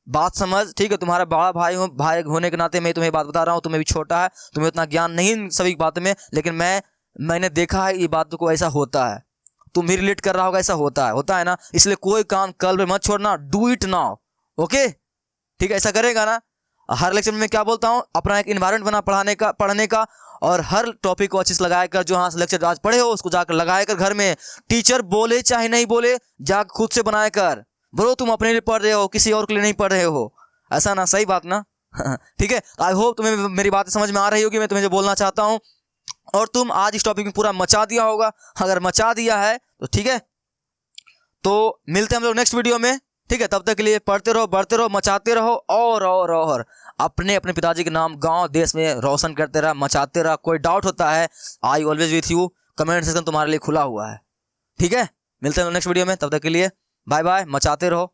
बात समझ। ठीक है। तुम्हारा बड़ा भाई होने के नाते मैं तुम्हें बात बता रहा हूँ। तुम्हें भी छोटा है, तुम्हें उतना ज्ञान नहीं सभी बातों में, लेकिन मैंने देखा है ये बातों को, ऐसा होता है। तुम भी रिलेट कर रहा होगा, ऐसा होता है ना। इसलिए कोई काम कल पे मत छोड़ना। Do it now. ओके ठीक है। ऐसा करेगा ना। हर लेक्चर में क्या बोलता हूँ, अपना एक इन्वायरमेंट बना पढ़ने का, और हर टॉपिक को अच्छे से लगाकर, जो हाँ लेक्चर आज पढ़े हो उसको जाकर लगाया कर घर में। टीचर बोले चाहे नहीं बोले, जाकर खुद से बनाया कर। ब्रो तुम अपने लिए पढ़ रहे हो, किसी और के लिए नहीं पढ़ रहे हो। ऐसा ना, सही बात ना ठीक है। आई होप तुम्हें मेरी बातें समझ में आ रही होगी, मैं तुम्हें जो बोलना चाहता हूँ। और तुम आज इस टॉपिक में पूरा मचा दिया होगा। अगर मचा दिया है तो ठीक है, तो मिलते हैं हम लोग नेक्स्ट वीडियो में। ठीक है। तब तक के लिए पढ़ते रहो, बढ़ते रहो, मचाते रहो, और अपने पिताजी के नाम गांव देश में रोशन करते रहा, मचाते रहा। कोई डाउट होता है, I always with you. Comment section तुम्हारे लिए खुला हुआ है। ठीक है। मिलते हैं नेक्स्ट वीडियो में। तब तक के लिए बाय बाय। मचाते रहो।